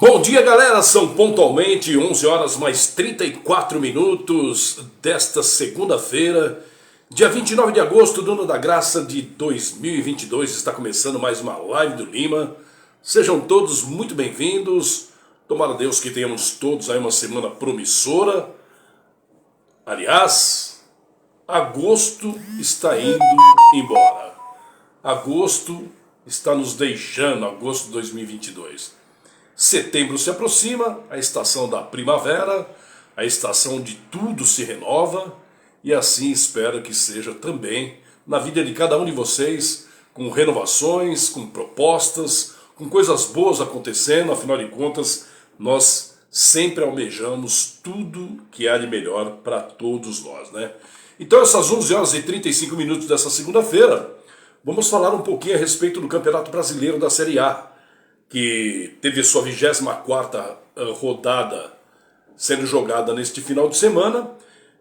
Bom dia, galera, são pontualmente 11 horas mais 34 minutos desta segunda-feira, dia 29 de agosto do ano da graça de 2022, está começando mais uma live do Lima. Sejam todos muito bem-vindos, tomara Deus que tenhamos todos aí uma semana promissora. Aliás, agosto está indo embora, agosto está nos deixando, agosto de 2022. Setembro se aproxima, a estação da primavera, a estação de tudo se renova, e assim espero que seja também na vida de cada um de vocês, com renovações, com propostas, com coisas boas acontecendo. Afinal de contas, nós sempre almejamos tudo que há de melhor para todos nós, né? Então, essas 11 horas e 35 minutos dessa segunda-feira, vamos falar um pouquinho a respeito do Campeonato Brasileiro da Série A, que teve sua 24ª rodada sendo jogada neste final de semana,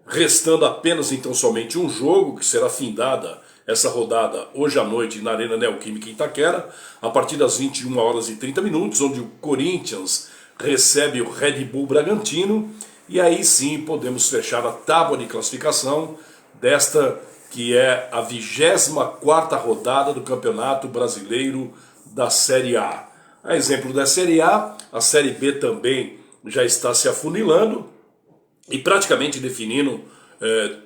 restando apenas então somente um jogo, que será findada essa rodada hoje à noite na Arena Neoquímica Itaquera, a partir das 21 horas e 30 minutos, onde o Corinthians recebe o Red Bull Bragantino, e aí sim podemos fechar a tábua de classificação desta que é a 24ª rodada do Campeonato Brasileiro da Série A. A exemplo da Série A, a Série B também já está se afunilando e praticamente definindo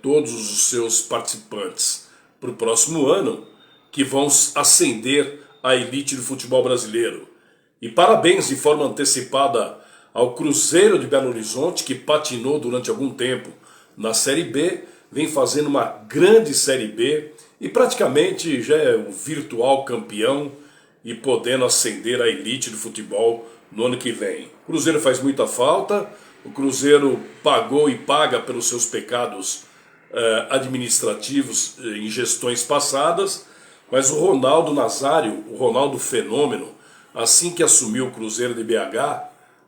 todos os seus participantes para o próximo ano, que vão ascender à elite do futebol brasileiro. E parabéns de forma antecipada ao Cruzeiro de Belo Horizonte, que patinou durante algum tempo na Série B, vem fazendo uma grande Série B e praticamente já é o virtual campeão e podendo ascender à elite do futebol no ano que vem. O Cruzeiro faz muita falta, o Cruzeiro pagou e paga pelos seus pecados administrativos em gestões passadas, mas o Ronaldo Nazário, o Ronaldo Fenômeno, assim que assumiu o Cruzeiro de BH,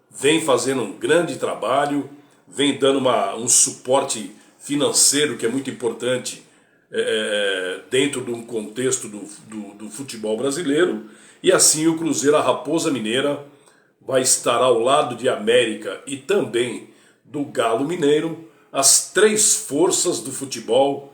vem fazendo um grande trabalho, vem dando um suporte financeiro que é muito importante dentro de um contexto do futebol brasileiro. E assim o Cruzeiro, a Raposa Mineira, vai estar ao lado de América e também do Galo Mineiro. As três forças do futebol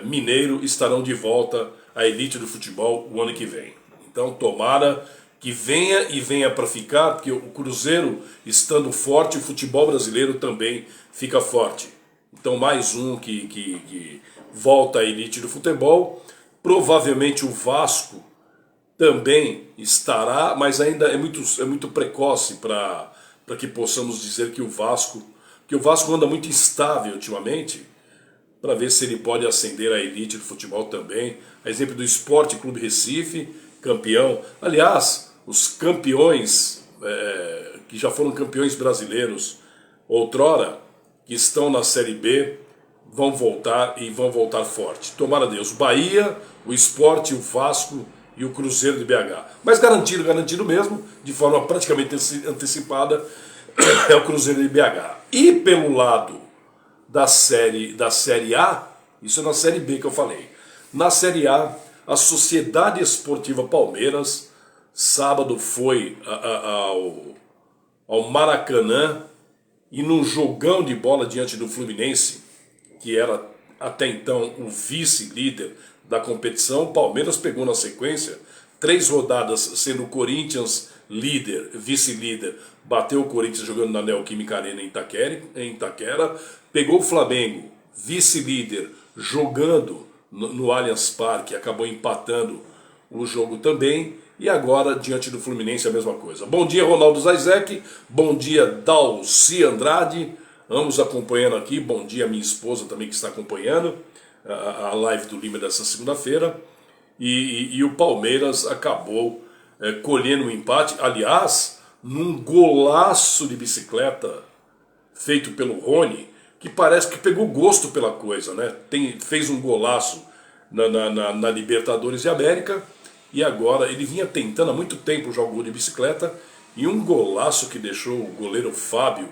mineiro estarão de volta à elite do futebol o ano que vem. Então tomara que venha e venha para ficar, porque o Cruzeiro estando forte, o futebol brasileiro também fica forte. Então mais um que volta à elite do futebol. Provavelmente o Vasco também estará, mas ainda é muito precoce para que possamos dizer que o Vasco anda muito instável ultimamente, para ver se ele pode ascender à elite do futebol também. A exemplo do Sport Clube Recife, campeão. Aliás, os campeões que já foram campeões brasileiros outrora, que estão na Série B, vão voltar e vão voltar forte. Tomara Deus. Bahia, o Sport, o Vasco e o Cruzeiro de BH. Mas garantido mesmo, de forma praticamente antecipada, é o Cruzeiro de BH. E pelo lado da série A, isso é na Série B que eu falei. Na Série A, a Sociedade Esportiva Palmeiras, sábado foi ao Maracanã e num jogão de bola diante do Fluminense, que era até então o vice-líder da competição. O Palmeiras pegou na sequência 3 rodadas, sendo o Corinthians líder, vice-líder, bateu o Corinthians jogando na Neoquímica Arena em Itaquera, pegou o Flamengo, vice-líder, jogando no Allianz Parque, acabou empatando o jogo também, e agora diante do Fluminense a mesma coisa. Bom dia, Ronaldo Zaizek, bom dia, Dalci Andrade, ambos acompanhando aqui, bom dia minha esposa também que está acompanhando a live do Lima dessa segunda-feira, e o Palmeiras acabou colhendo um empate, aliás, num golaço de bicicleta feito pelo Rony, que parece que pegou gosto pela coisa, né? Fez um golaço na Libertadores de América, e agora ele vinha tentando há muito tempo jogar gol de bicicleta, e um golaço que deixou o goleiro Fábio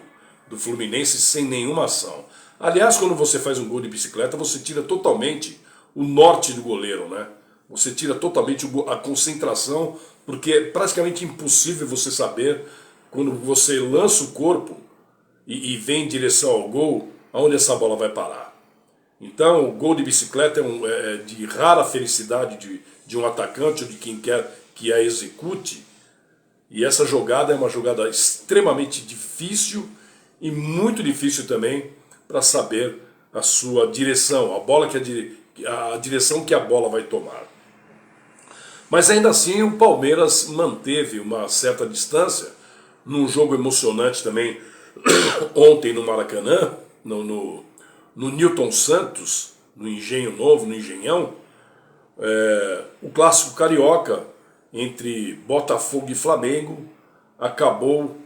do Fluminense sem nenhuma ação. Aliás, quando você faz um gol de bicicleta, você tira totalmente o norte do goleiro, né? Você tira totalmente a concentração, porque é praticamente impossível você saber, quando você lança o corpo e vem em direção ao gol, aonde essa bola vai parar. Então, o gol de bicicleta é de rara felicidade de um atacante ou de quem quer que a execute. E essa jogada é uma jogada extremamente difícil e muito difícil também para saber a sua direção, a direção que a bola vai tomar. Mas ainda assim o Palmeiras manteve uma certa distância num jogo emocionante também ontem no Maracanã, no Newton Santos, no Engenho Novo, no Engenhão, o clássico carioca entre Botafogo e Flamengo acabou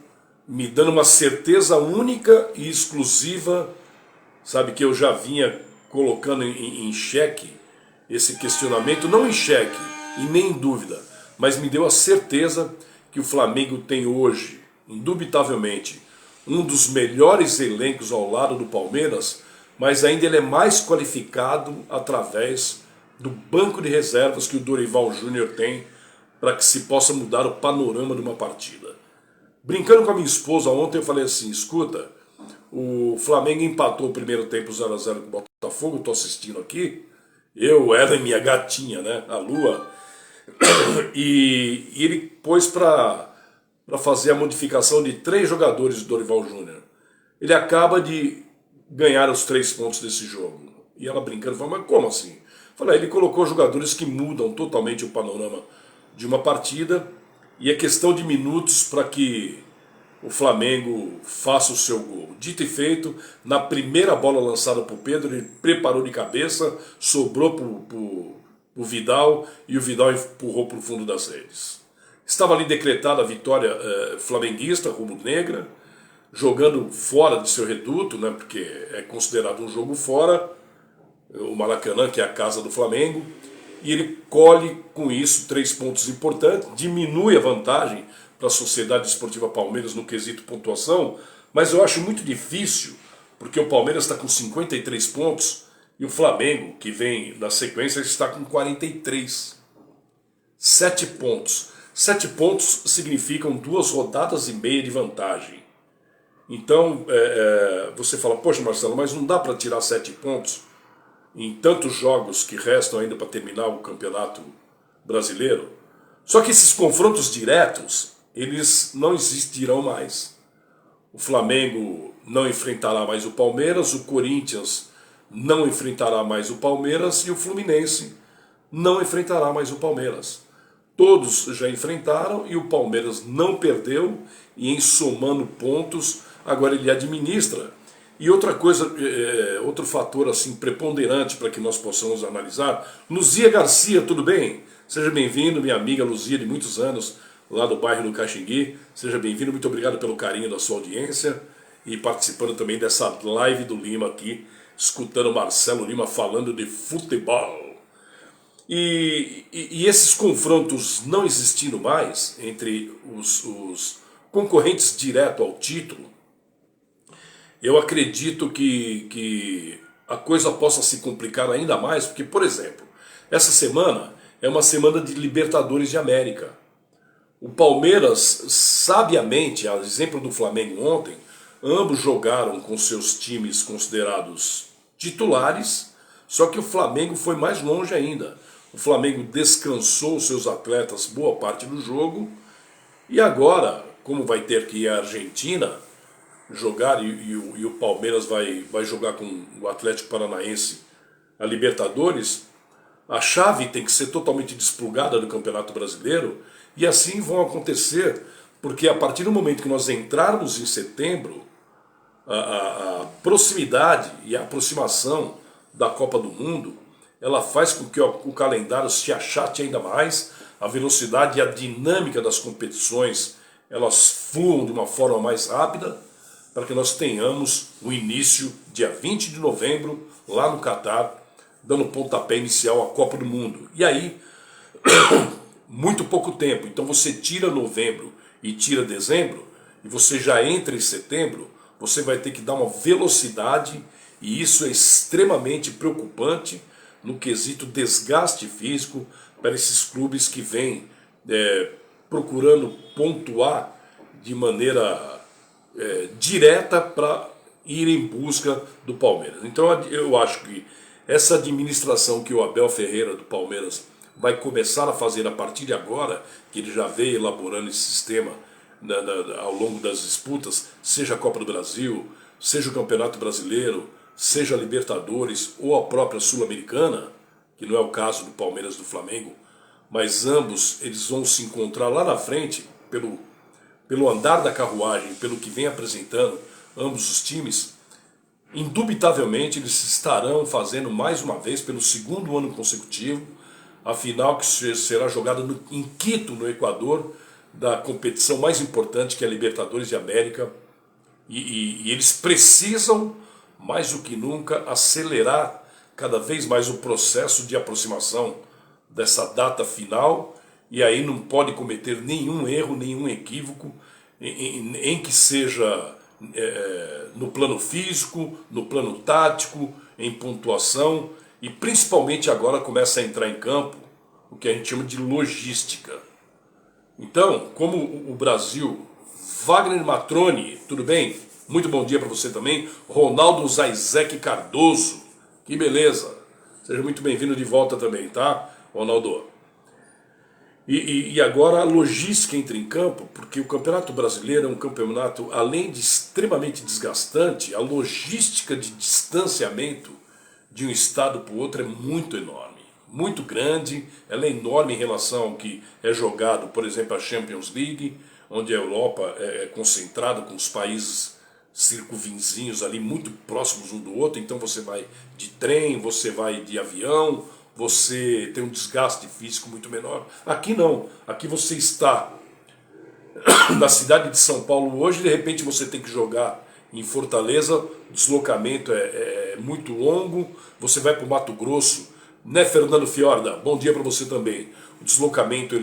me dando uma certeza única e exclusiva, sabe, que eu já vinha colocando em xeque esse questionamento, não em xeque e nem em dúvida, mas me deu a certeza que o Flamengo tem hoje, indubitavelmente, um dos melhores elencos ao lado do Palmeiras, mas ainda ele é mais qualificado através do banco de reservas que o Dorival Júnior tem para que se possa mudar o panorama de uma partida. Brincando com a minha esposa ontem, eu falei assim, escuta, o Flamengo empatou o primeiro tempo 0 a 0 com o Botafogo, estou assistindo aqui, ela e minha gatinha, né, a Lua, e ele pôs para fazer a modificação de 3 jogadores do Dorival Júnior. Ele acaba de ganhar os 3 pontos desse jogo. E ela brincando, falou, mas como assim? Falei, ele colocou jogadores que mudam totalmente o panorama de uma partida, e é questão de minutos para que o Flamengo faça o seu gol. Dito e feito, na primeira bola lançada por Pedro, ele preparou de cabeça, sobrou para o Vidal, e o Vidal empurrou para o fundo das redes. Estava ali decretada a vitória flamenguista, rubro-negra, jogando fora de seu reduto, né, porque é considerado um jogo fora, o Maracanã, que é a casa do Flamengo, e ele colhe com isso 3 pontos importantes, diminui a vantagem para a Sociedade Esportiva Palmeiras no quesito pontuação, mas eu acho muito difícil, porque o Palmeiras está com 53 pontos e o Flamengo, que vem na sequência, está com 43. 7 pontos. 7 pontos significam 2 rodadas e meia de vantagem. Então, você fala, poxa Marcelo, mas não dá para tirar 7 pontos em tantos jogos que restam ainda para terminar o Campeonato Brasileiro? Só que esses confrontos diretos, eles não existirão mais. O Flamengo não enfrentará mais o Palmeiras, o Corinthians não enfrentará mais o Palmeiras e o Fluminense não enfrentará mais o Palmeiras. Todos já enfrentaram e o Palmeiras não perdeu, e em somando pontos, agora ele administra. E outra coisa, outro fator assim preponderante para que nós possamos analisar, Luzia Garcia, tudo bem? Seja bem-vindo, minha amiga Luzia de muitos anos, lá do bairro do Caxingui. Seja bem-vindo, muito obrigado pelo carinho da sua audiência e participando também dessa live do Lima aqui, escutando Marcelo Lima falando de futebol. E esses confrontos não existindo mais entre os concorrentes direto ao título, eu acredito que a coisa possa se complicar ainda mais, porque, por exemplo, essa semana é uma semana de Libertadores de América. O Palmeiras, sabiamente, a exemplo do Flamengo ontem, ambos jogaram com seus times considerados titulares, só que o Flamengo foi mais longe ainda. O Flamengo descansou seus atletas boa parte do jogo E agora, como vai ter que ir a Argentina jogar e o Palmeiras vai jogar com o Atlético Paranaense a Libertadores, a chave tem que ser totalmente desplugada do Campeonato Brasileiro, e assim vão acontecer, porque a partir do momento que nós entrarmos em setembro, a proximidade e a aproximação da Copa do Mundo, ela faz com que o calendário se achate ainda mais, a velocidade e a dinâmica das competições elas fluam de uma forma mais rápida, para que nós tenhamos o início, dia 20 de novembro, lá no Catar, dando pontapé inicial à Copa do Mundo. E aí, muito pouco tempo, então você tira novembro e tira dezembro, e você já entra em setembro, você vai ter que dar uma velocidade, e isso é extremamente preocupante no quesito desgaste físico para esses clubes que vêm procurando pontuar de maneira direta para ir em busca do Palmeiras. Então eu acho que essa administração que o Abel Ferreira do Palmeiras vai começar a fazer a partir de agora, que ele já veio elaborando esse sistema ao longo das disputas, seja a Copa do Brasil, seja o Campeonato Brasileiro, seja a Libertadores ou a própria Sul-Americana, que não é o caso do Palmeiras e do Flamengo, mas ambos eles vão se encontrar lá na frente pelo andar da carruagem, pelo que vem apresentando ambos os times. Indubitavelmente eles estarão fazendo mais uma vez, pelo segundo ano consecutivo, a final que será jogada em Quito, no Equador, da competição mais importante, que é a Libertadores de América, e eles precisam, mais do que nunca, acelerar cada vez mais o processo de aproximação dessa data final, e aí não pode cometer nenhum erro, nenhum equívoco, em que seja no plano físico, no plano tático, em pontuação, e principalmente agora começa a entrar em campo o que a gente chama de logística. Então, como o Brasil, Wagner Matrone, tudo bem? Muito bom dia para você também. Ronaldo Zaizek Cardoso, que beleza. Seja muito bem-vindo de volta também, tá, Ronaldo? E agora a logística entra em campo, porque o Campeonato Brasileiro é um campeonato, além de extremamente desgastante, a logística de distanciamento de um estado para o outro é muito enorme, muito grande. Ela é enorme em relação ao que é jogado, por exemplo, a Champions League, onde a Europa é concentrada com os países circunvizinhos ali muito próximos um do outro, então você vai de trem, você vai de avião, você tem um desgaste físico muito menor. Aqui não, aqui você está na cidade de São Paulo hoje, de repente você tem que jogar em Fortaleza, o deslocamento é muito longo, você vai para o Mato Grosso, né, Fernando Fiorda? Bom dia para você também. O deslocamento,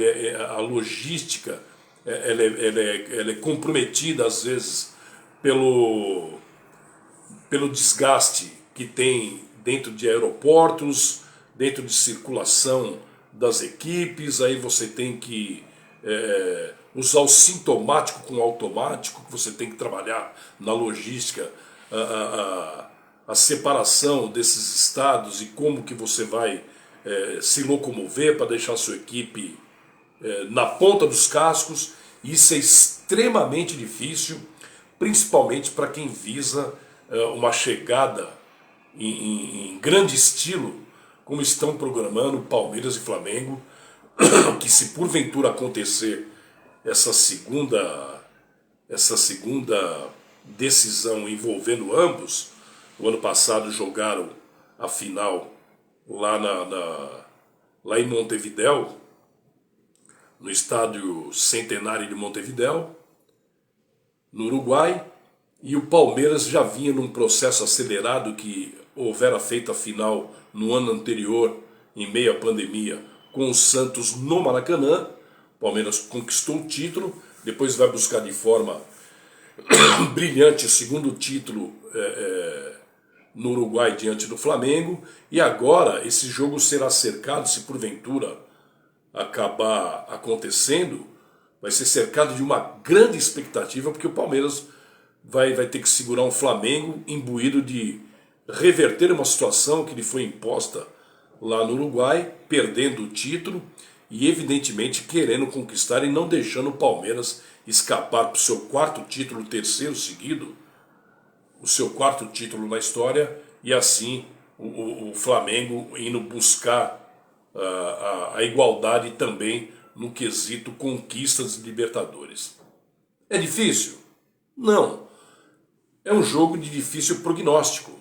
a logística, ela é comprometida às vezes pelo desgaste que tem dentro de aeroportos, dentro de circulação das equipes. Aí você tem que usar o sintomático com o automático, que você tem que trabalhar na logística, a separação desses estados e como que você vai se locomover para deixar a sua equipe na ponta dos cascos. Isso é extremamente difícil, principalmente para quem visa uma chegada em grande estilo, como estão programando Palmeiras e Flamengo, que se porventura acontecer essa segunda decisão envolvendo ambos. O ano passado jogaram a final lá em Montevidéu, no estádio Centenário de Montevidéu, no Uruguai, e o Palmeiras já vinha num processo acelerado que houvera feito a final no ano anterior, em meio à pandemia, com o Santos no Maracanã. O Palmeiras conquistou o título, depois vai buscar de forma brilhante o segundo título no Uruguai diante do Flamengo, e agora esse jogo será cercado, se porventura acabar acontecendo, vai ser cercado de uma grande expectativa, porque o Palmeiras vai ter que segurar um Flamengo imbuído de reverter uma situação que lhe foi imposta lá no Uruguai, perdendo o título, e evidentemente querendo conquistar e não deixando o Palmeiras escapar para o seu quarto título, terceiro seguido, o seu quarto título na história, e assim o Flamengo indo buscar a igualdade também no quesito conquistas de Libertadores. É difícil? Não. É um jogo de difícil prognóstico.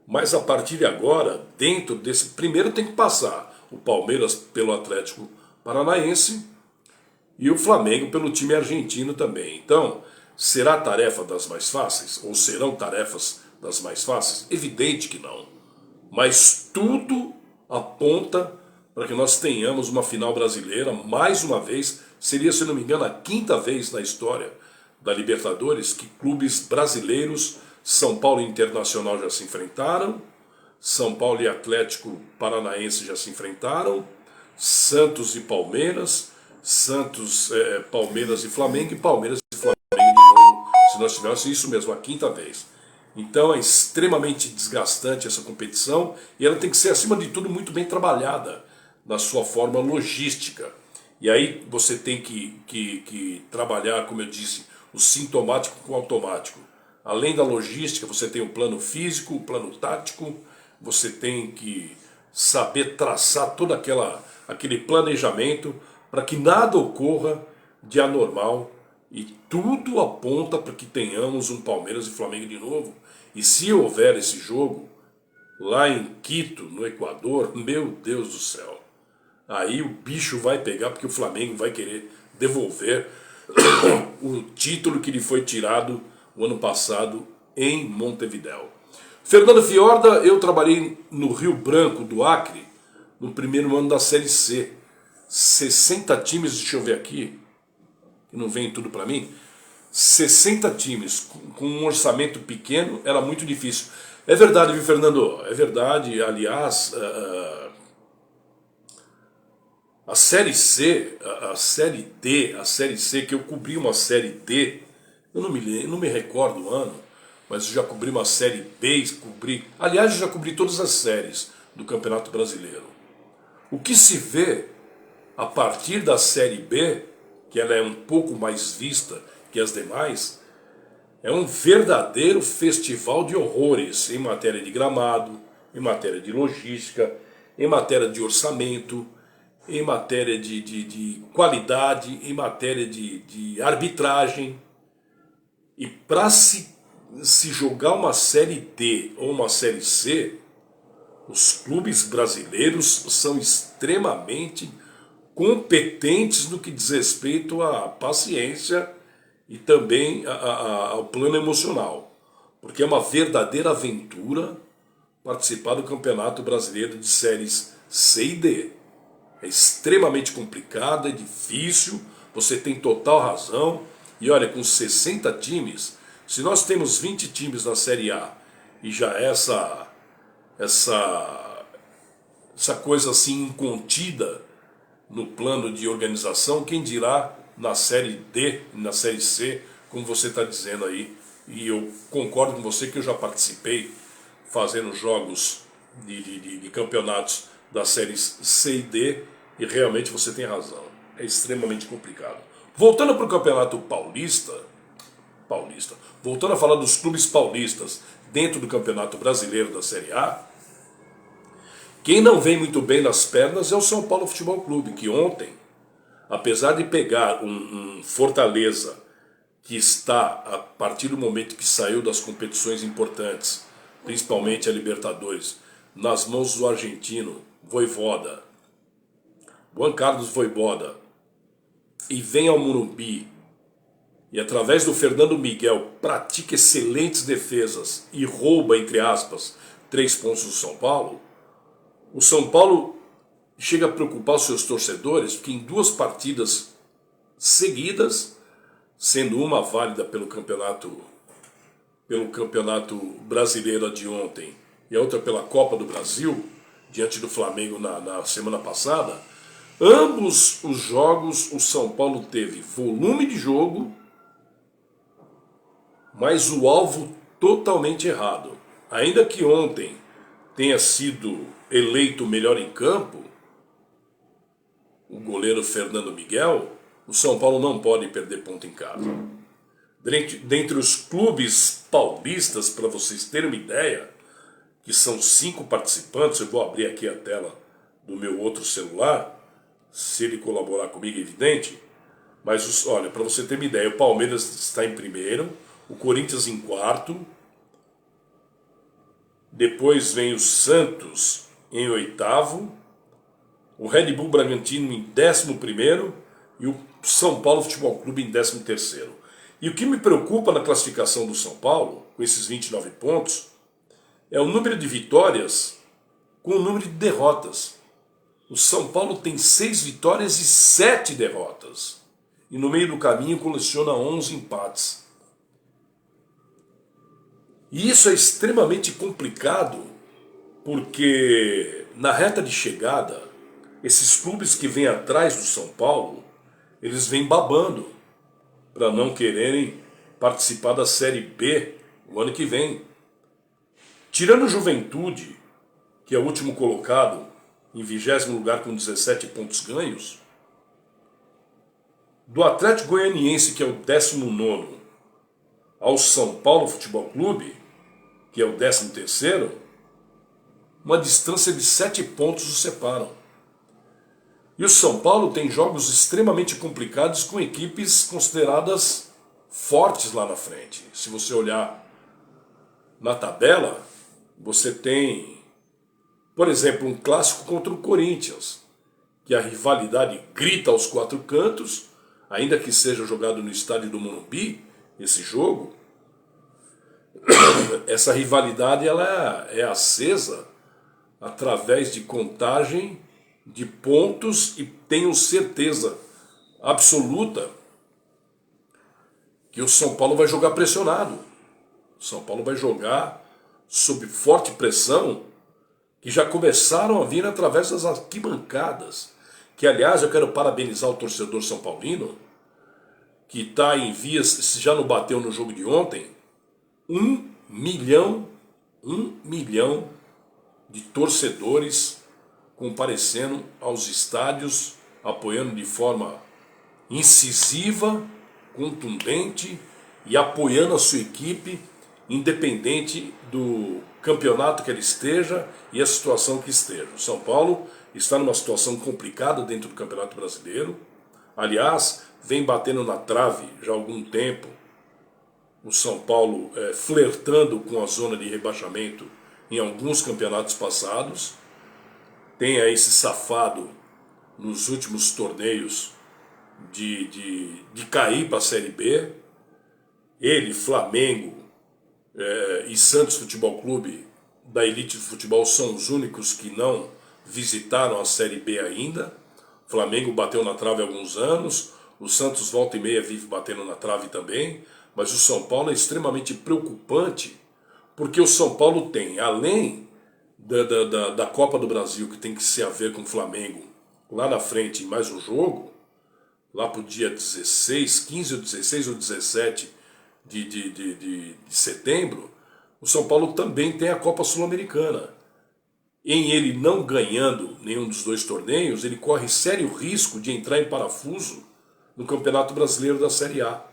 Mas a partir de agora, dentro desse... Primeiro tem que passar o Palmeiras pelo Atlético Paranaense e o Flamengo pelo time argentino também. Então, será tarefa das mais fáceis? Ou serão tarefas das mais fáceis? Evidente que não. Mas tudo aponta para que nós tenhamos uma final brasileira, mais uma vez, seria, se não me engano, a quinta vez na história da Libertadores que clubes brasileiros, São Paulo e Internacional já se enfrentaram, São Paulo e Atlético Paranaense já se enfrentaram, Santos e Palmeiras, Santos, Palmeiras e Flamengo, e Palmeiras e Flamengo de novo, se nós tivéssemos isso mesmo, a quinta vez. Então é extremamente desgastante essa competição e ela tem que ser, acima de tudo, muito bem trabalhada na sua forma logística. E aí você tem que trabalhar, como eu disse, o sintomático com o automático. Além da logística, você tem o plano físico, o plano tático, você tem que saber traçar todo aquele planejamento para que nada ocorra de anormal e tudo aponta para que tenhamos um Palmeiras e Flamengo de novo. E se houver esse jogo lá em Quito, no Equador, meu Deus do céu, aí o bicho vai pegar porque o Flamengo vai querer devolver o título que lhe foi tirado o ano passado em Montevidéu. Fernando Fiorda, eu trabalhei no Rio Branco do Acre no primeiro ano da Série C. 60 times, deixa eu ver aqui, que não vem tudo para mim. 60 times com um orçamento pequeno era muito difícil. É verdade, viu, Fernando? É verdade, aliás, a Série C, a Série D, a Série C, que eu cobri uma Série D, eu não me recordo o ano, mas eu já cobri uma Série B, aliás, eu já cobri todas as séries do Campeonato Brasileiro. O que se vê a partir da Série B, que ela é um pouco mais vista que as demais, é um verdadeiro festival de horrores em matéria de gramado, em matéria de logística, em matéria de orçamento, em matéria de qualidade, em matéria de arbitragem. E para se jogar uma Série D ou uma Série C, os clubes brasileiros são extremamente competentes no que diz respeito à paciência e também ao plano emocional. Porque é uma verdadeira aventura participar do Campeonato Brasileiro de séries C e D. É extremamente complicado, é difícil, você tem total razão. E olha, com 60 times, se nós temos 20 times na Série A e já essa coisa assim incontida no plano de organização, quem dirá na Série D, na Série C, como você está dizendo aí. E eu concordo com você que eu já participei fazendo jogos de campeonatos das séries C e D, e realmente você tem razão, é extremamente complicado. Voltando para o Campeonato Paulista, voltando a falar dos clubes paulistas dentro do Campeonato Brasileiro da Série A, quem não vem muito bem nas pernas é o São Paulo Futebol Clube, que ontem, apesar de pegar um Fortaleza que está, a partir do momento que saiu das competições importantes, principalmente a Libertadores, nas mãos do argentino Vojvoda, Juan Carlos Vojvoda, e vem ao Morumbi e através do Fernando Miguel pratica excelentes defesas e rouba, entre aspas, 3 pontos do São Paulo, o São Paulo chega a preocupar os seus torcedores porque em 2 partidas seguidas, sendo uma válida pelo campeonato brasileiro de ontem e a outra pela Copa do Brasil, diante do Flamengo na semana passada, ambos os jogos o São Paulo teve volume de jogo, mas o alvo totalmente errado. Ainda que ontem tenha sido eleito o melhor em campo, o goleiro Fernando Miguel, o São Paulo não pode perder ponto em casa. Dentre os clubes paulistas, para vocês terem uma ideia, que são 5 participantes, eu vou abrir aqui a tela do meu outro celular, se ele colaborar comigo, é evidente, mas olha, para você ter uma ideia, o Palmeiras está em primeiro, o Corinthians em quarto, depois vem o Santos em oitavo, o Red Bull Bragantino em 11º e o São Paulo Futebol Clube em 13º. E o que me preocupa na classificação do São Paulo, com esses 29 pontos, é o número de vitórias com o número de derrotas. O São Paulo tem 6 vitórias e 7 derrotas. E no meio do caminho coleciona 11 empates. E isso é extremamente complicado, porque na reta de chegada, esses clubes que vêm atrás do São Paulo, eles vêm babando para não quererem participar da Série B o ano que vem. Tirando o Juventude, que é o último colocado, em 20º lugar com 17 pontos ganhos, do Atlético Goianiense, que é o 19º, ao São Paulo Futebol Clube, que é o 13º, uma distância de 7 pontos os separam. E o São Paulo tem jogos extremamente complicados com equipes consideradas fortes lá na frente. Se você olhar na tabela, você tem, por exemplo, um clássico contra o Corinthians, que a rivalidade grita aos 4 cantos, ainda que seja jogado no estádio do Morumbi, esse jogo. Essa rivalidade ela é acesa através de contagem de pontos e tenho certeza absoluta que o São Paulo vai jogar pressionado. O São Paulo vai jogar sob forte pressão, que já começaram a vir através das arquibancadas. Que, aliás, eu quero parabenizar o torcedor são paulino, que está em vias, se já não bateu no jogo de ontem, 1 milhão de torcedores comparecendo aos estádios, apoiando de forma incisiva, contundente e apoiando a sua equipe, independente do campeonato que ele esteja e a situação que esteja. O São Paulo está numa situação complicada dentro do Campeonato Brasileiro. Aliás, vem batendo na trave já há algum tempo. O São Paulo flertando com a zona de rebaixamento em alguns campeonatos passados. Tem aí esse safado nos últimos torneios de cair para a Série B. Ele, Flamengo e Santos Futebol Clube da elite do futebol são os únicos que não visitaram a Série B ainda. O Flamengo bateu na trave há alguns anos, o Santos volta e meia vive batendo na trave também, mas o São Paulo é extremamente preocupante, porque o São Paulo tem, além da Copa do Brasil, que tem que se haver com o Flamengo lá na frente em mais um jogo, lá para o dia 16, 15 ou 16 ou 17 de setembro, o São Paulo também tem a Copa Sul-Americana. Em ele não ganhando nenhum dos 2 torneios, ele corre sério risco de entrar em parafuso no Campeonato Brasileiro da Série A.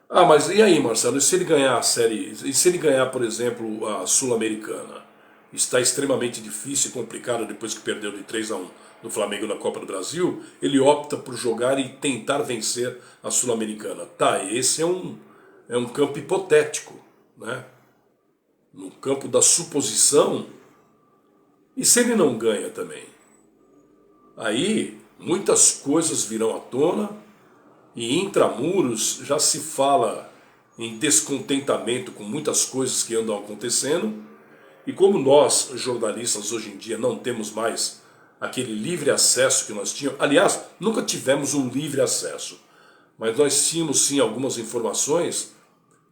Ah, mas e aí, Marcelo, e se ele ganhar a série, e se ele ganhar, por exemplo, a Sul-Americana? Está extremamente difícil e complicado depois que perdeu de 3-1 no Flamengo na Copa do Brasil, ele opta por jogar e tentar vencer a Sul-Americana. Tá, esse é um campo hipotético, né? No campo da suposição. E se ele não ganha também? Aí muitas coisas virão à tona e intramuros já se fala em descontentamento com muitas coisas que andam acontecendo. E como nós, jornalistas, hoje em dia não temos mais aquele livre acesso que nós tínhamos, aliás, nunca tivemos um livre acesso, mas nós tínhamos sim algumas informações,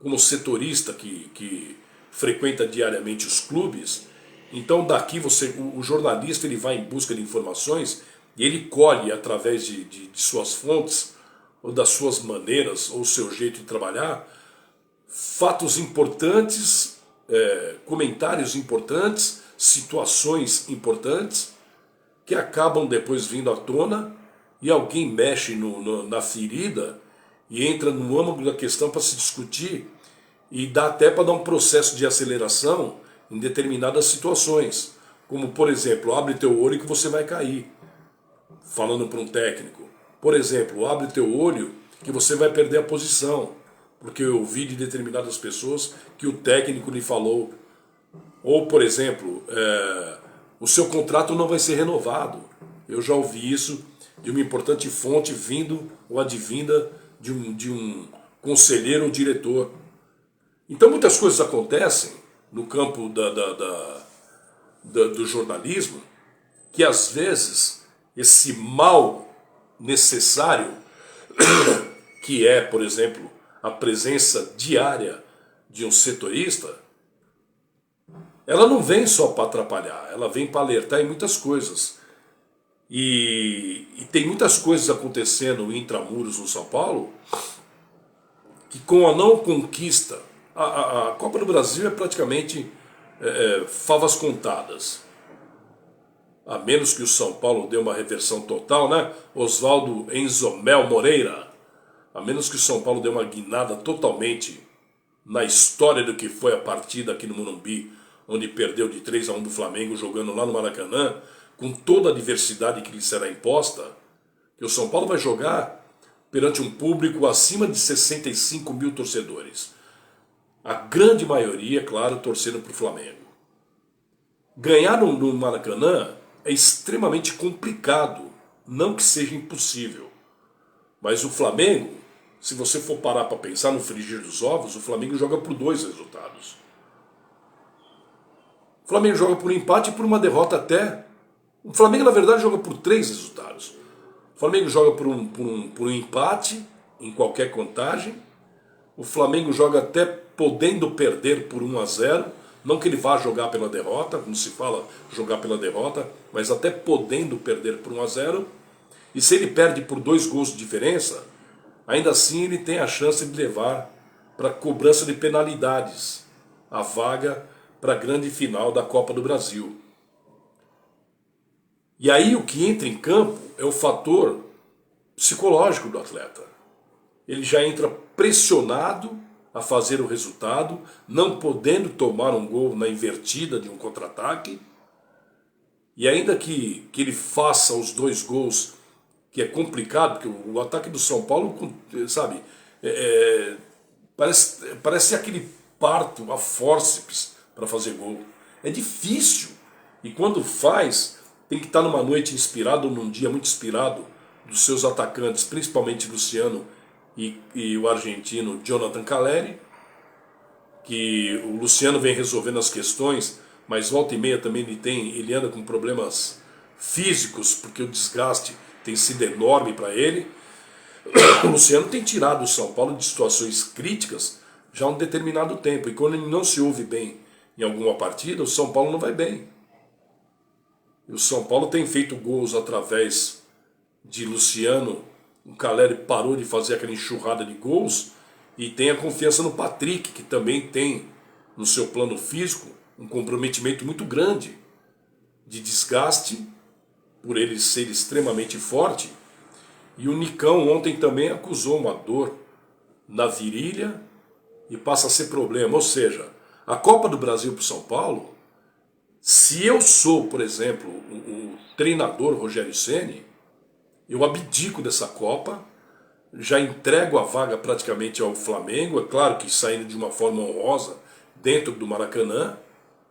como setorista que frequenta diariamente os clubes. Então daqui o jornalista ele vai em busca de informações e ele colhe através de suas fontes, ou das suas maneiras, ou seu jeito de trabalhar, fatos importantes, comentários importantes, situações importantes, que acabam depois vindo à tona e alguém mexe na ferida e entra no âmago da questão para se discutir e dá até para dar um processo de aceleração em determinadas situações. Como, por exemplo, abre teu olho que você vai cair, falando para um técnico. Por exemplo, abre teu olho que você vai perder a posição, porque eu ouvi de determinadas pessoas que o técnico lhe falou. Ou, por exemplo, o seu contrato não vai ser renovado. Eu já ouvi isso de uma importante fonte vindo ou advinda de um conselheiro ou diretor. Então muitas coisas acontecem no campo do jornalismo que às vezes esse mal necessário que é, por exemplo, a presença diária de um setorista, ela não vem só para atrapalhar, ela vem para alertar em muitas coisas. E tem muitas coisas acontecendo intramuros no São Paulo que com a não conquista, a Copa do Brasil é praticamente favas contadas. A menos que o São Paulo dê uma reversão total, né? Oswaldo Enzomel Moreira. A menos que o São Paulo dê uma guinada totalmente na história do que foi a partida aqui no Morumbi, onde perdeu de 3-1 do Flamengo jogando lá no Maracanã, com toda a diversidade que lhe será imposta, que o São Paulo vai jogar perante um público acima de 65 mil torcedores. A grande maioria, claro, torcendo para o Flamengo. Ganhar no Maracanã é extremamente complicado, não que seja impossível. Mas o Flamengo, se você for parar para pensar no frigir dos ovos, o Flamengo joga por 2 resultados. O Flamengo joga por um empate e por uma derrota até. O Flamengo, na verdade, joga por 3 resultados. O Flamengo joga por um empate em qualquer contagem. O Flamengo joga até podendo perder por 1-0. Não que ele vá jogar pela derrota, como se fala jogar pela derrota, mas até podendo perder por 1-0. E se ele perde por 2 gols de diferença, ainda assim ele tem a chance de levar para cobrança de penalidades a vaga para a grande final da Copa do Brasil. E aí o que entra em campo é o fator psicológico do atleta. Ele já entra pressionado a fazer o resultado, não podendo tomar um gol na invertida de um contra-ataque. E ainda que ele faça os 2 gols, que é complicado, porque o ataque do São Paulo, sabe, parece aquele parto a fórceps para fazer gol. É difícil. E quando faz, tem que estar numa noite inspirada ou num dia muito inspirado dos seus atacantes, principalmente Luciano e o argentino Jonathan Calleri, que o Luciano vem resolvendo as questões, mas volta e meia também ele anda com problemas físicos, porque o desgaste tem sido enorme para ele. O Luciano tem tirado o São Paulo de situações críticas já há um determinado tempo, e quando ele não se ouve bem em alguma partida, o São Paulo não vai bem. E o São Paulo tem feito gols através de Luciano. O Calleri parou de fazer aquela enxurrada de gols e tem a confiança no Patrick, que também tem no seu plano físico um comprometimento muito grande de desgaste, por ele ser extremamente forte. E o Nicão ontem também acusou uma dor na virilha e passa a ser problema. Ou seja, a Copa do Brasil para o São Paulo, se eu sou, por exemplo, o treinador Rogério Ceni, eu abdico dessa Copa, já entrego a vaga praticamente ao Flamengo, é claro que saindo de uma forma honrosa dentro do Maracanã,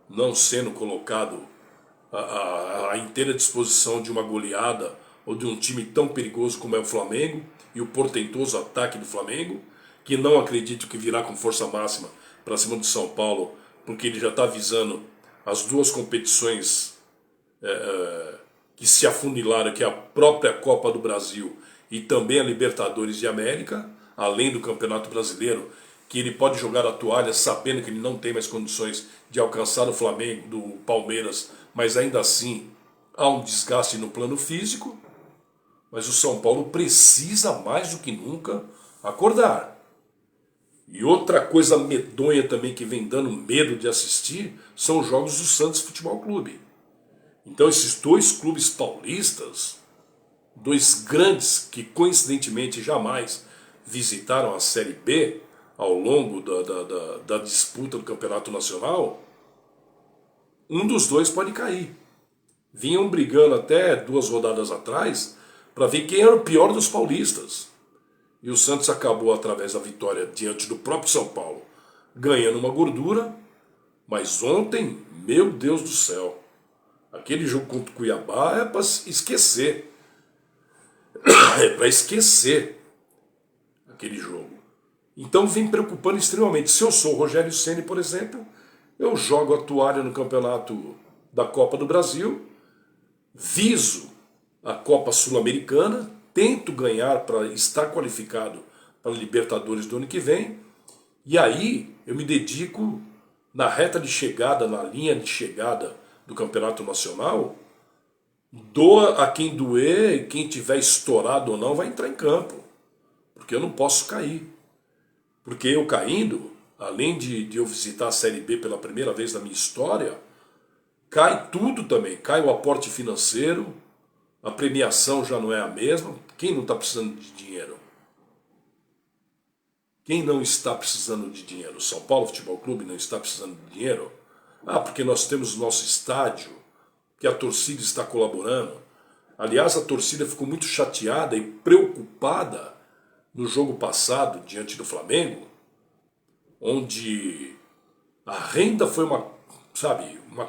não sendo colocado à inteira disposição de uma goleada ou de um time tão perigoso como é o Flamengo e o portentoso ataque do Flamengo, que não acredito que virá com força máxima para cima de São Paulo, porque ele já está visando as 2 competições que se afunilaram, que é a própria Copa do Brasil e também a Libertadores de América, além do Campeonato Brasileiro, que ele pode jogar a toalha sabendo que ele não tem mais condições de alcançar o Flamengo, do Palmeiras, mas ainda assim há um desgaste no plano físico. Mas o São Paulo precisa mais do que nunca acordar. E outra coisa medonha também que vem dando medo de assistir são os jogos do Santos Futebol Clube. Então esses dois clubes paulistas, dois grandes que coincidentemente jamais visitaram a Série B ao longo da disputa do Campeonato Nacional, um dos dois pode cair. Vinham brigando até 2 rodadas atrás para ver quem era o pior dos paulistas. E o Santos acabou, através da vitória diante do próprio São Paulo, ganhando uma gordura. Mas ontem, meu Deus do céu, aquele jogo contra o Cuiabá é para esquecer. É para esquecer aquele jogo. Então vem preocupando extremamente. Se eu sou o Rogério Ceni, por exemplo, eu jogo a toalha no campeonato da Copa do Brasil, viso a Copa Sul-Americana, tento ganhar para estar qualificado para a Libertadores do ano que vem, e aí eu me dedico na reta de chegada, na linha de chegada do Campeonato Nacional, doa a quem doer, e quem tiver estourado ou não vai entrar em campo, porque eu não posso cair. Porque eu caindo, além de eu visitar a Série B pela primeira vez na minha história, cai tudo também, cai o aporte financeiro, a premiação já não é a mesma. Quem não está precisando de dinheiro? Quem não está precisando de dinheiro? São Paulo Futebol Clube não está precisando de dinheiro? Ah, porque nós temos o nosso estádio, que a torcida está colaborando. Aliás, a torcida ficou muito chateada e preocupada no jogo passado, diante do Flamengo, onde a renda foi uma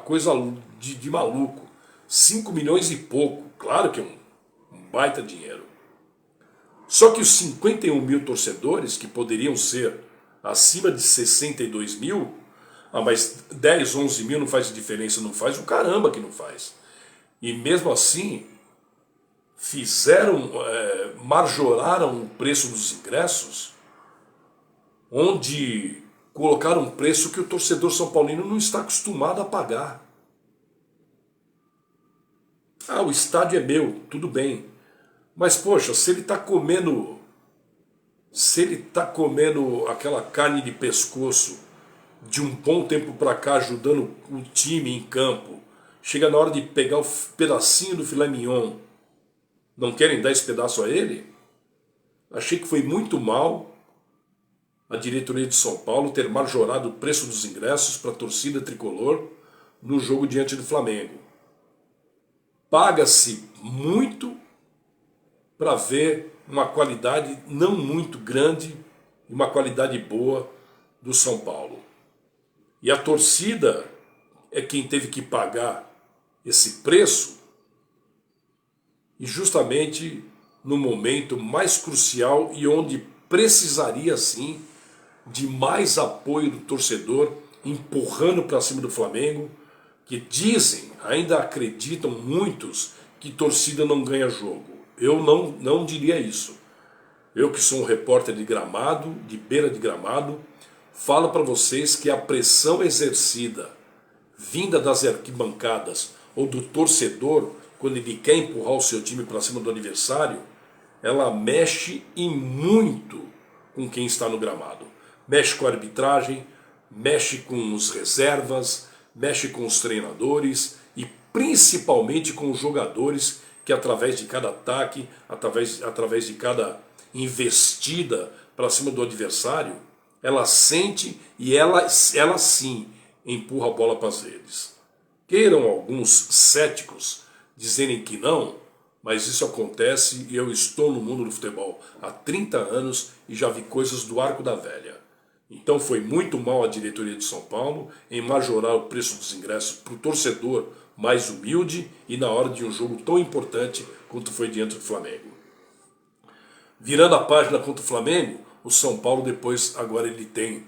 coisa de maluco. 5 milhões e pouco, claro que é um baita dinheiro. Só que os 51 mil torcedores, que poderiam ser acima de 62 mil, mas 10, 11 mil não faz diferença, não faz o caramba que não faz. E mesmo assim, majoraram o preço dos ingressos, onde colocaram um preço que o torcedor são paulino não está acostumado a pagar. Ah, o estádio é meu, tudo bem. Mas, poxa, se ele está comendo aquela carne de pescoço de um bom tempo para cá, ajudando o time em campo, chega na hora de pegar o pedacinho do filé mignon, não querem dar esse pedaço a ele? Achei que foi muito mal a diretoria de São Paulo ter majorado o preço dos ingressos para a torcida tricolor no jogo diante do Flamengo. Paga-se muito para ver uma qualidade não muito grande e uma qualidade boa do São Paulo. E a torcida é quem teve que pagar esse preço, e justamente no momento mais crucial e onde precisaria sim de mais apoio do torcedor, empurrando para cima do Flamengo, que dizem, ainda acreditam muitos, que torcida não ganha jogo. Eu não diria isso. Eu que sou um repórter de gramado, de beira de gramado, falo para vocês que a pressão exercida, vinda das arquibancadas ou do torcedor, quando ele quer empurrar o seu time para cima do adversário, ela mexe e muito com quem está no gramado. Mexe com a arbitragem, mexe com os reservas, mexe com os treinadores e principalmente com os jogadores que através de cada ataque, através de cada investida para cima do adversário, ela sente e ela sim empurra a bola para as redes. Queiram alguns céticos dizerem que não, mas isso acontece e eu estou no mundo do futebol há 30 anos e já vi coisas do arco da velha. Então foi muito mal a diretoria de São Paulo em majorar o preço dos ingressos para o torcedor mais humilde e na hora de um jogo tão importante quanto foi diante do Flamengo. Virando a página contra o Flamengo, o São Paulo depois, agora ele tem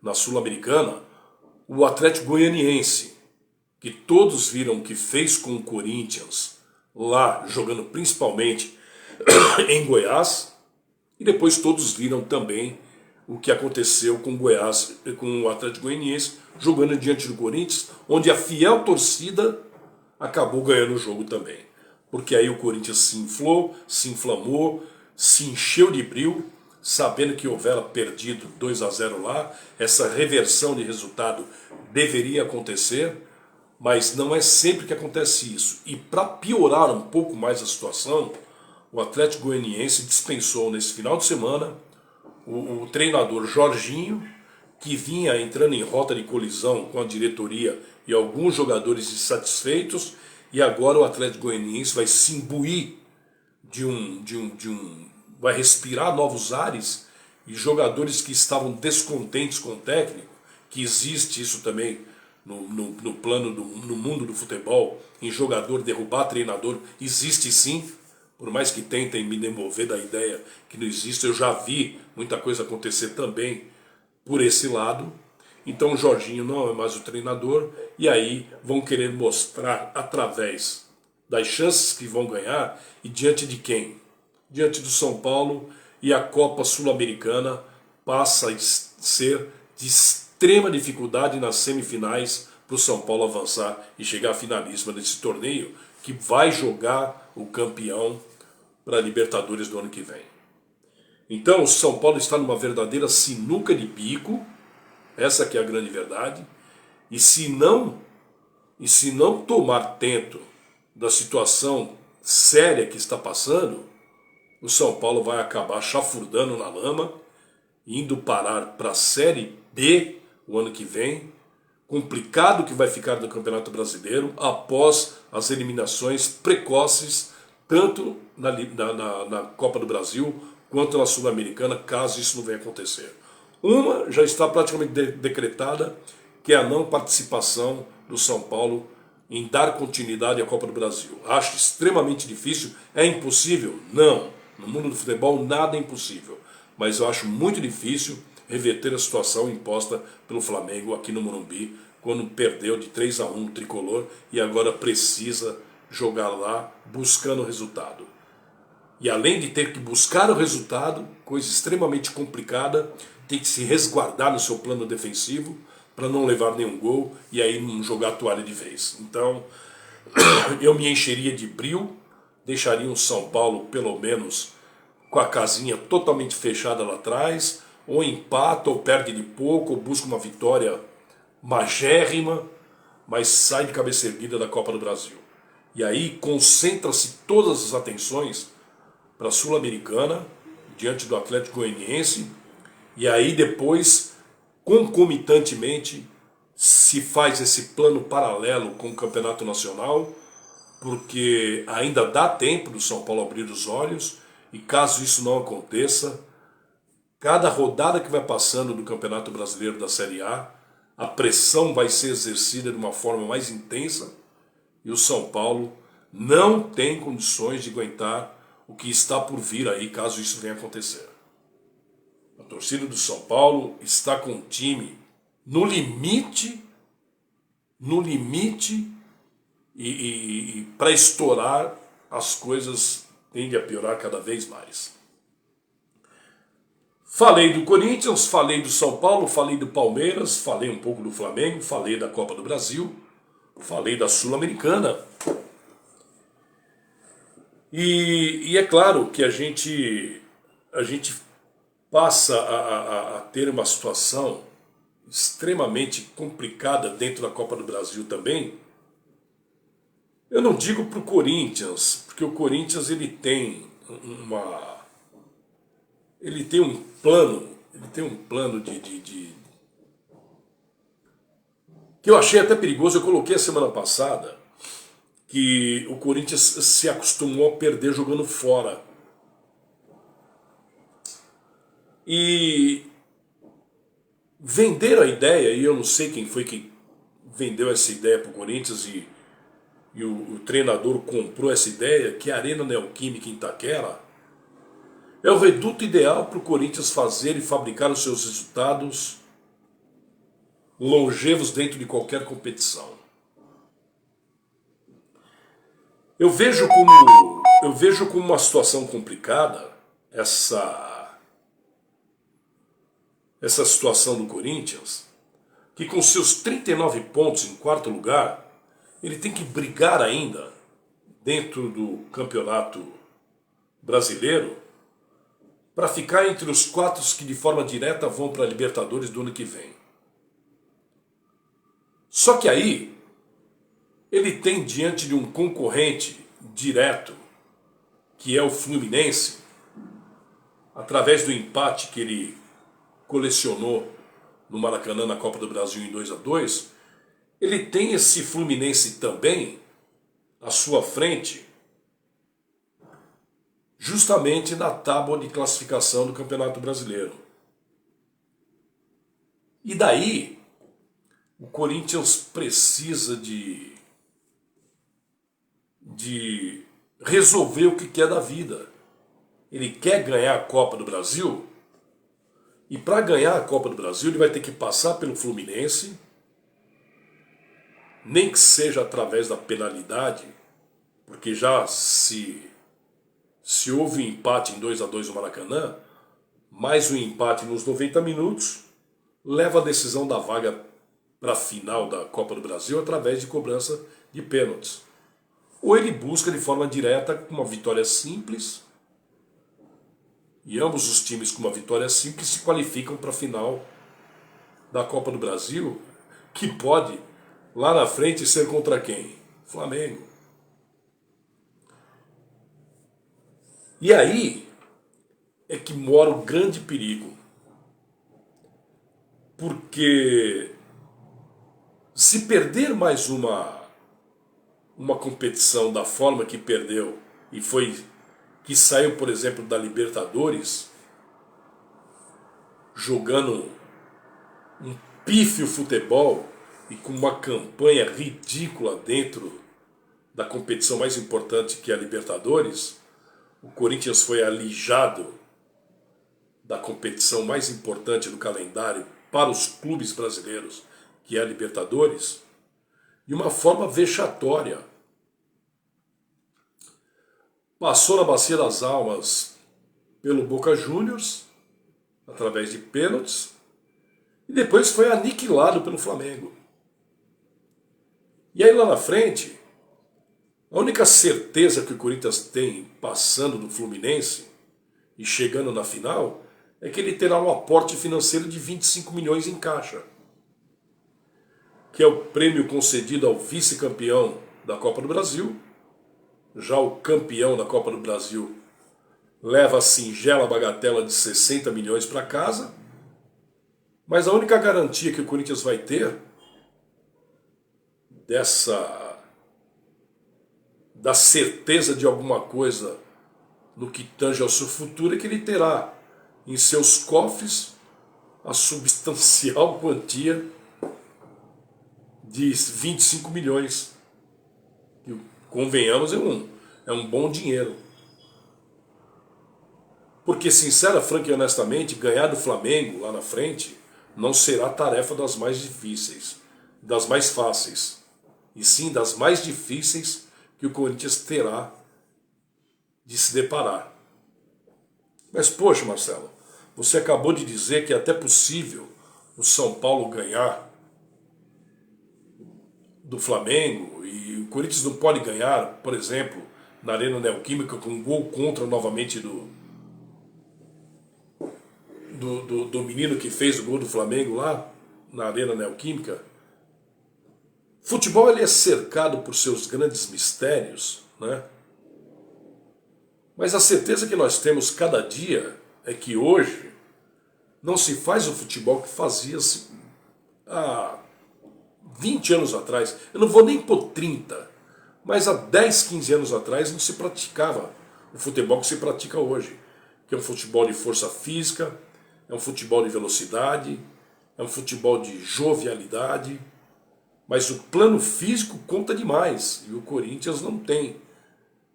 na Sul-Americana, o Atlético Goianiense, que todos viram o que fez com o Corinthians, lá jogando principalmente em Goiás, e depois todos viram também o que aconteceu com Goiás, com o Atlético Goianiense, jogando diante do Corinthians, onde a fiel torcida acabou ganhando o jogo também. Porque aí o Corinthians se inflou, se inflamou, se encheu de brio, sabendo que houvera perdido 2-0 lá, essa reversão de resultado deveria acontecer, Mas não é sempre que acontece isso. E para piorar um pouco mais a situação, o Atlético Goianiense dispensou nesse final de semana o treinador Jorginho, que vinha entrando em rota de colisão com a diretoria e alguns jogadores insatisfeitos, e agora o Atlético Goianiense vai se imbuir vai respirar novos ares, e jogadores que estavam descontentes com o técnico, que existe isso também no plano no mundo do futebol, em jogador derrubar treinador, existe sim, por mais que tentem me demover da ideia que não existe, eu já vi muita coisa acontecer também por esse lado. Então o Jorginho não é mais o treinador, e aí vão querer mostrar através das chances que vão ganhar, e diante de quem? Diante do São Paulo, e a Copa Sul-Americana passa a ser de extrema dificuldade nas semifinais para o São Paulo avançar e chegar à finalíssima desse torneio, que vai jogar o campeão para a Libertadores do ano que vem. Então o São Paulo está numa verdadeira sinuca de bico, essa que é a grande verdade, e se não tomar tento da situação séria que está passando, o São Paulo vai acabar chafurdando na lama, indo parar para a Série B o ano que vem, complicado que vai ficar do Campeonato Brasileiro após as eliminações precoces, tanto na Copa do Brasil quanto na Sul-Americana, caso isso não venha acontecer. Uma já está praticamente decretada, que é a não participação do São Paulo em dar continuidade à Copa do Brasil. Acho extremamente difícil. É impossível? Não. No mundo do futebol nada é impossível. Mas eu acho muito difícil reverter a situação imposta pelo Flamengo aqui no Morumbi, quando perdeu de 3-1 o tricolor e agora precisa jogar lá buscando o resultado. E além de ter que buscar o resultado, coisa extremamente complicada, tem que se resguardar no seu plano defensivo para não levar nenhum gol e aí não jogar a toalha de vez. Então, eu me encheria de brio, deixaria o São Paulo pelo menos com a casinha totalmente fechada lá atrás, ou empata, ou perde de pouco, ou busca uma vitória magérrima, mas sai de cabeça erguida da Copa do Brasil. E aí concentra-se todas as atenções para a Sul-Americana, diante do Atlético Goianiense, e aí depois, concomitantemente, se faz esse plano paralelo com o Campeonato Nacional, porque ainda dá tempo do São Paulo abrir os olhos, e caso isso não aconteça, cada rodada que vai passando do Campeonato Brasileiro da Série a pressão vai ser exercida de uma forma mais intensa, e o São Paulo não tem condições de aguentar o que está por vir aí, caso isso venha acontecer. A torcida do São Paulo está com o time no limite, e para estourar as coisas tendem a piorar cada vez mais. Falei do Corinthians, falei do São Paulo, falei do Palmeiras, falei um pouco do Flamengo, falei da Copa do Brasil, falei da Sul-Americana. E é claro que a gente passa a ter uma situação extremamente complicada dentro da Copa do Brasil também. Eu não digo para o Corinthians, porque o Corinthians ele tem um plano que eu achei até perigoso. Eu coloquei a semana passada que o Corinthians se acostumou a perder jogando fora. E venderam a ideia, e eu não sei quem foi que vendeu essa ideia para o Corinthians, e o treinador comprou essa ideia, que a Arena Neoquímica em Itaquera é o reduto ideal para o Corinthians fazer e fabricar os seus resultados longevos dentro de qualquer competição. Eu vejo como uma situação complicada essa situação do Corinthians, que com seus 39 pontos em quarto lugar, ele tem que brigar ainda dentro do Campeonato Brasileiro para ficar entre os 4 que de forma direta vão para a Libertadores do ano que vem. Só que aí ele tem diante de um concorrente direto, que é o Fluminense, através do empate que ele colecionou no Maracanã na Copa do Brasil em 2-2, ele tem esse Fluminense também à sua frente, justamente na tábua de classificação do Campeonato Brasileiro. E daí, o Corinthians precisa de resolver o que quer da vida. Ele quer ganhar a Copa do Brasil, e para ganhar a Copa do Brasil ele vai ter que passar pelo Fluminense, nem que seja através da penalidade, porque já se houve um empate em 2-2 no Maracanã, mais um empate nos 90 minutos, leva a decisão da vaga para a final da Copa do Brasil através de cobrança de pênaltis. Ou ele busca de forma direta uma vitória simples, e ambos os times com uma vitória simples se qualificam para a final da Copa do Brasil, que pode, lá na frente, ser contra quem? Flamengo. E aí é que mora o grande perigo. Porque se perder mais uma competição da forma que perdeu, e foi que saiu, por exemplo, da Libertadores, jogando um pífio futebol e com uma campanha ridícula dentro da competição mais importante que é a Libertadores, o Corinthians foi alijado da competição mais importante do calendário para os clubes brasileiros, que é a Libertadores, de uma forma vexatória. Passou na Bacia das Almas pelo Boca Juniors, através de pênaltis, e depois foi aniquilado pelo Flamengo. E aí lá na frente, a única certeza que o Corinthians tem passando do Fluminense e chegando na final é que ele terá um aporte financeiro de 25 milhões em caixa, que é o prêmio concedido ao vice-campeão da Copa do Brasil. Já o campeão da Copa do Brasil leva a singela bagatela de 60 milhões para casa, mas a única garantia que o Corinthians vai ter da certeza de alguma coisa no que tange ao seu futuro é que ele terá em seus cofres a substancial quantia de 25 milhões. Que, convenhamos, é um bom dinheiro. Porque, sincera, franca e honestamente, ganhar do Flamengo lá na frente não será tarefa das mais difíceis, das mais fáceis, e sim das mais difíceis que o Corinthians terá de se deparar. Mas, poxa, Marcelo, você acabou de dizer que é até possível o São Paulo ganhar do Flamengo, e o Corinthians não pode ganhar, por exemplo, na Arena Neoquímica com um gol contra novamente do menino que fez o gol do Flamengo lá na Arena Neoquímica. Futebol ele é cercado por seus grandes mistérios, né? Mas a certeza que nós temos cada dia é que hoje não se faz o futebol que fazia-se há 20 anos atrás. Eu não vou nem por 30, mas há 10, 15 anos atrás não se praticava o futebol que se pratica hoje, que é um futebol de força física, é um futebol de velocidade, é um futebol de jovialidade, mas o plano físico conta demais, e o Corinthians não tem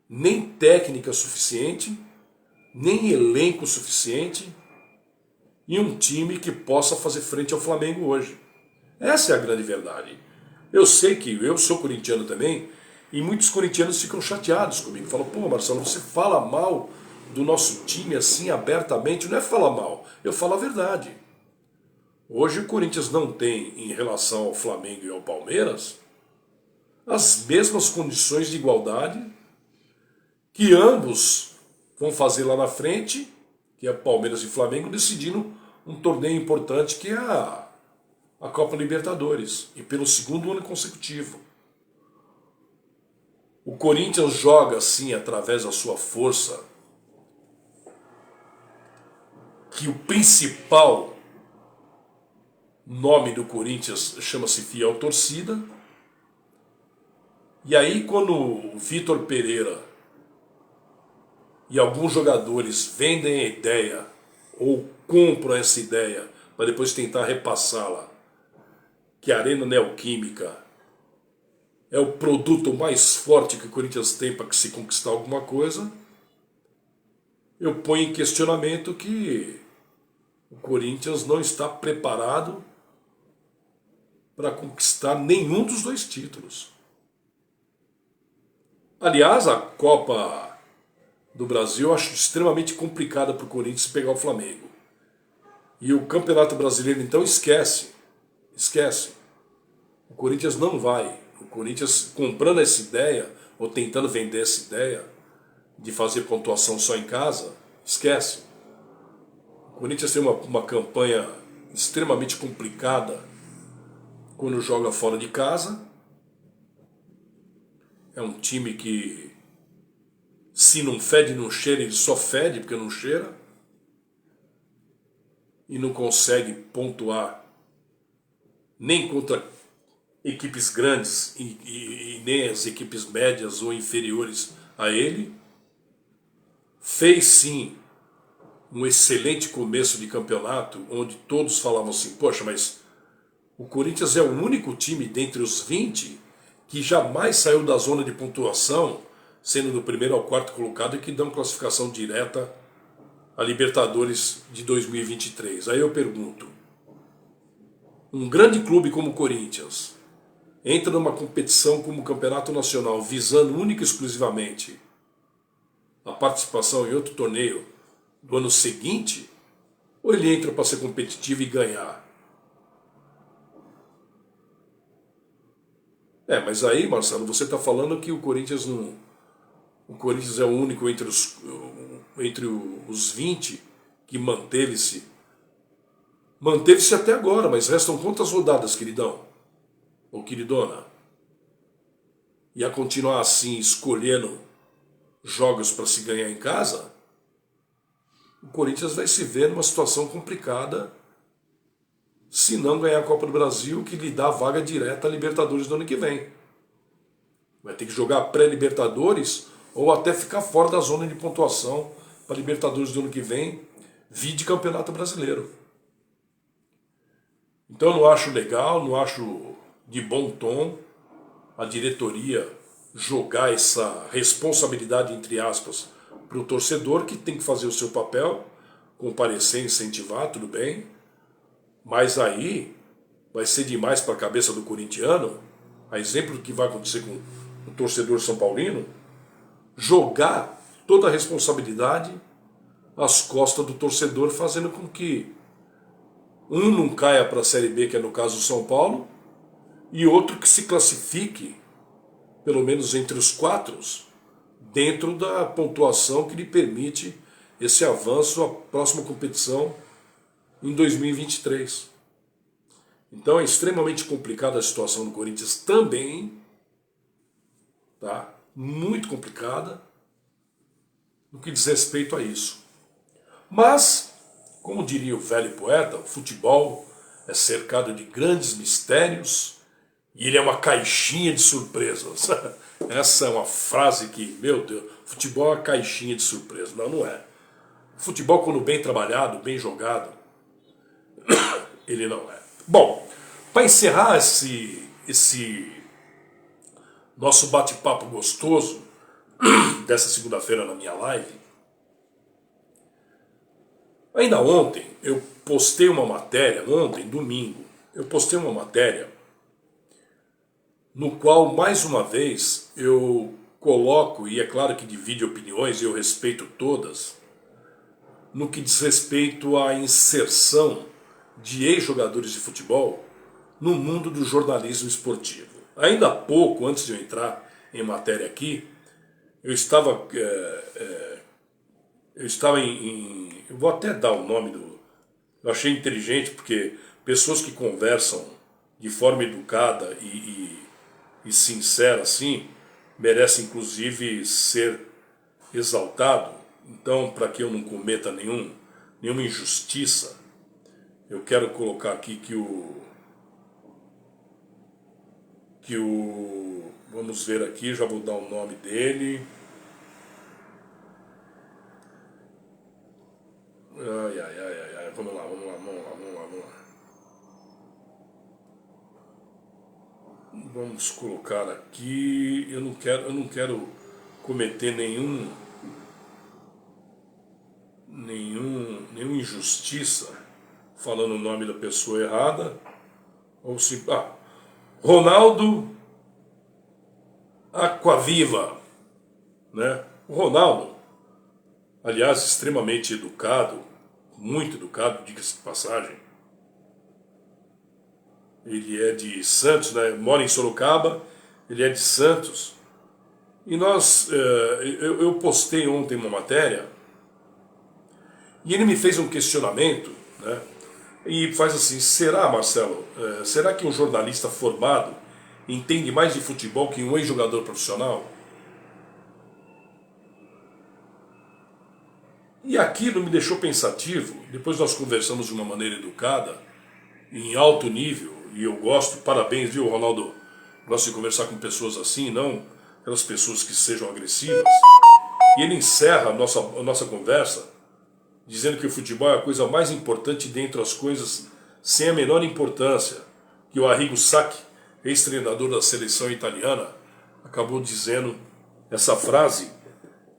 nem técnica suficiente, nem elenco suficiente, e um time que possa fazer frente ao Flamengo hoje. Essa é a grande verdade. Eu sei que eu sou corintiano também, e muitos corintianos ficam chateados comigo. Falam, pô, Marcelo, você fala mal do nosso time assim abertamente. Não é falar mal, eu falo a verdade. Hoje o Corinthians não tem, em relação ao Flamengo e ao Palmeiras, as mesmas condições de igualdade que ambos vão fazer lá na frente, que é Palmeiras e Flamengo, decidindo um torneio importante que é a Copa Libertadores, e pelo segundo ano consecutivo. O Corinthians joga assim através da sua força, que o principal nome do Corinthians chama-se fiel torcida. E aí quando o Vitor Pereira e alguns jogadores vendem a ideia ou compram essa ideia para depois tentar repassá-la, que a Arena Neoquímica é o produto mais forte que o Corinthians tem para se conquistar alguma coisa, eu ponho em questionamento que o Corinthians não está preparado para conquistar nenhum dos dois títulos. Aliás, a Copa do Brasil eu acho extremamente complicada para o Corinthians pegar o Flamengo. E o Campeonato Brasileiro, então, esquece. O Corinthians não vai. O Corinthians comprando essa ideia, ou tentando vender essa ideia, de fazer pontuação só em casa, esquece. O Corinthians tem uma campanha extremamente complicada quando joga fora de casa. É um time que, se não fede, não cheira, ele só fede porque não cheira. E não consegue pontuar nem contra equipes grandes e nem as equipes médias ou inferiores a ele. Fez sim um excelente começo de campeonato, onde todos falavam assim, poxa, mas o Corinthians é o único time dentre os 20 que jamais saiu da zona de pontuação, sendo do primeiro ao quarto colocado, e que dão classificação direta a Libertadores de 2023. Aí eu pergunto, um grande clube como o Corinthians entra numa competição como o Campeonato Nacional, visando única e exclusivamente a participação em outro torneio do ano seguinte, ou ele entra para ser competitivo e ganhar? Mas aí, Marcelo, você está falando que o Corinthians não... O Corinthians é o único entre os 20 que manteve-se. Manteve-se até agora, mas restam quantas rodadas, queridão? Ou queridona? E a continuar assim, escolhendo jogos para se ganhar em casa, o Corinthians vai se ver numa situação complicada se não ganhar a Copa do Brasil, que lhe dá a vaga direta à Libertadores do ano que vem. Vai ter que jogar pré-Libertadores ou até ficar fora da zona de pontuação para Libertadores do ano que vem, vide Campeonato Brasileiro. Então eu não acho legal, não acho de bom tom a diretoria jogar essa responsabilidade, entre aspas, para o torcedor, que tem que fazer o seu papel, comparecer, incentivar, tudo bem, mas aí vai ser demais para a cabeça do corintiano, a exemplo do que vai acontecer com o torcedor são paulino, jogar toda a responsabilidade às costas do torcedor, fazendo com que um não caia para a Série B, que é no caso do São Paulo, e outro que se classifique, pelo menos entre os 4, dentro da pontuação que lhe permite esse avanço à próxima competição em 2023. Então é extremamente complicada a situação do Corinthians também, tá? Muito complicada no que diz respeito a isso. Mas, como diria o velho poeta, o futebol é cercado de grandes mistérios e ele é uma caixinha de surpresas. Essa é uma frase que, meu Deus, futebol é uma caixinha de surpresas. Não, não é. O futebol, quando bem trabalhado, bem jogado, ele não é. Bom, para encerrar esse nosso bate-papo gostoso dessa segunda-feira na minha live, ainda ontem eu postei uma matéria, ontem, domingo, eu postei uma matéria no qual, mais uma vez, eu coloco, e é claro que divide opiniões e eu respeito todas, no que diz respeito à inserção de ex-jogadores de futebol no mundo do jornalismo esportivo. Ainda há pouco, antes de eu entrar em matéria aqui, eu estava eu vou até dar o nome do... Eu achei inteligente, porque pessoas que conversam de forma educada e sincera assim, merece inclusive ser exaltado. Então, para que eu não cometa nenhuma injustiça, eu quero colocar aqui que vamos ver aqui, já vou dar o nome dele. Vamos lá. Vamos colocar aqui, eu não quero cometer nenhuma injustiça falando o nome da pessoa errada, ou se Ronaldo Aquaviva, né? O Ronaldo, aliás, extremamente educado, muito educado, diga-se de passagem. Ele é de Santos, né? Mora em Sorocaba, ele é de Santos. E eu postei ontem uma matéria e ele me fez um questionamento, né? E faz assim: será, Marcelo, será que um jornalista formado entende mais de futebol que um ex-jogador profissional? E aquilo me deixou pensativo. Depois nós conversamos de uma maneira educada, em alto nível, e eu gosto, parabéns, viu, Ronaldo? Gosto de conversar com pessoas assim, não aquelas pessoas que sejam agressivas. E ele encerra a nossa conversa dizendo que o futebol é a coisa mais importante dentre as coisas sem a menor importância, que o Arrigo Sacchi, ex-treinador da seleção italiana, acabou dizendo essa frase,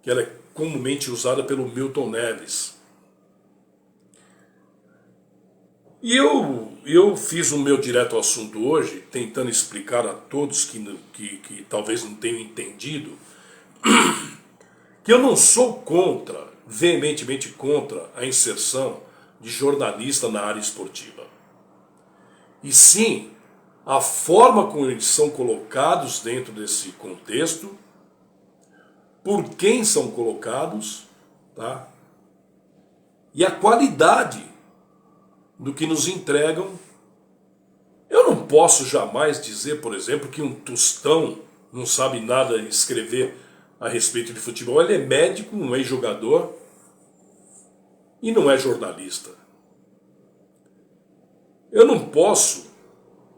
que ela é comumente usada pelo Milton Neves. E eu fiz o meu direto ao assunto hoje, tentando explicar a todos que talvez não tenham entendido, que eu não sou veementemente contra a inserção de jornalista na área esportiva. E sim, a forma como eles são colocados dentro desse contexto, por quem são colocados, tá? E a qualidade do que nos entregam. Eu não posso jamais dizer, por exemplo, que um tostão não sabe nada escrever a respeito de futebol. Ele é médico, um ex-jogador e não é jornalista. Eu não posso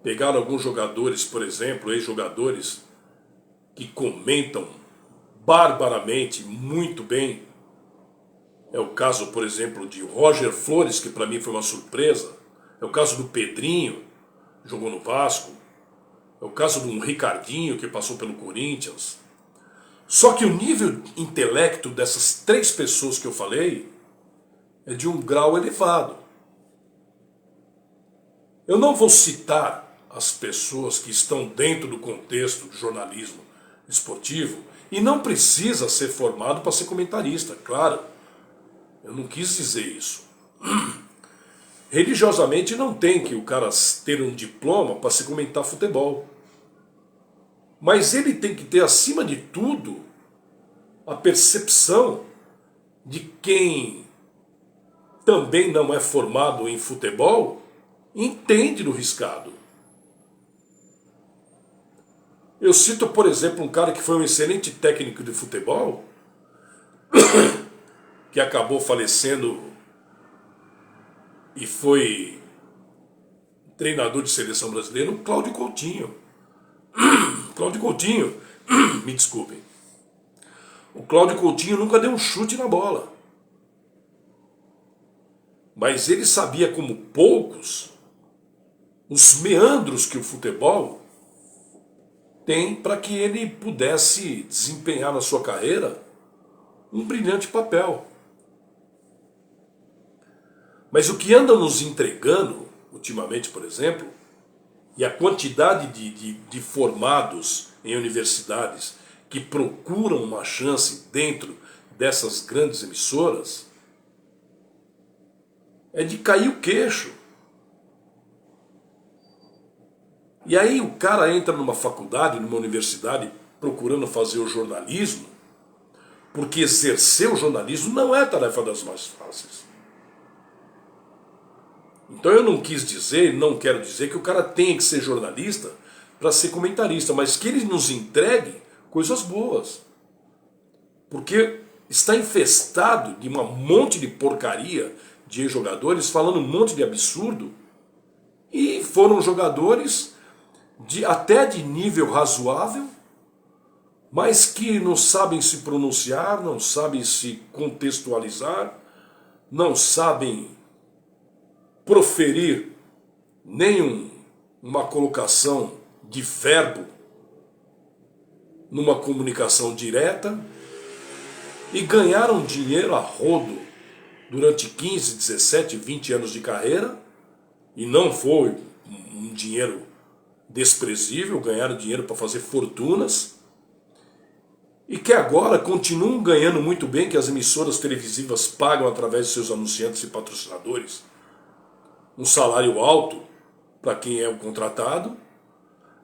pegar alguns jogadores, por exemplo, ex-jogadores, que comentam barbaramente, muito bem. É o caso, por exemplo, de Roger Flores, que para mim foi uma surpresa. É o caso do Pedrinho, que jogou no Vasco. É o caso de um Ricardinho, que passou pelo Corinthians. Só que o nível intelecto dessas três pessoas que eu falei é de um grau elevado. Eu não vou citar as pessoas que estão dentro do contexto do jornalismo esportivo e não precisa ser formado para ser comentarista, claro. Eu não quis dizer isso. Religiosamente não tem que o cara ter um diploma para se comentar futebol. Mas ele tem que ter, acima de tudo, a percepção de quem também não é formado em futebol, entende do riscado. Eu cito, por exemplo, um cara que foi um excelente técnico de futebol, que acabou falecendo e foi treinador de seleção brasileira, o Cláudio Coutinho. Cláudio Coutinho, me desculpem. O Cláudio Coutinho nunca deu um chute na bola. Mas ele sabia, como poucos, os meandros que o futebol tem para que ele pudesse desempenhar na sua carreira um brilhante papel. Mas o que anda nos entregando, ultimamente, por exemplo, e a quantidade de formados em universidades que procuram uma chance dentro dessas grandes emissoras, é de cair o queixo. E aí o cara entra numa faculdade, numa universidade, procurando fazer o jornalismo, porque exercer o jornalismo não é tarefa das mais fáceis. Então eu não quis dizer, não quero dizer que o cara tenha que ser jornalista para ser comentarista, mas que ele nos entregue coisas boas. Porque está infestado de um monte de porcaria de ex-jogadores falando um monte de absurdo, e foram jogadores até de nível razoável, mas que não sabem se pronunciar, não sabem se contextualizar, não sabem proferir uma colocação de verbo numa comunicação direta, e ganharam dinheiro a rodo durante 15, 17, 20 anos de carreira, e não foi um dinheiro desprezível, ganharam dinheiro para fazer fortunas, e que agora continuam ganhando muito bem, que as emissoras televisivas pagam através de seus anunciantes e patrocinadores um salário alto para quem é o contratado.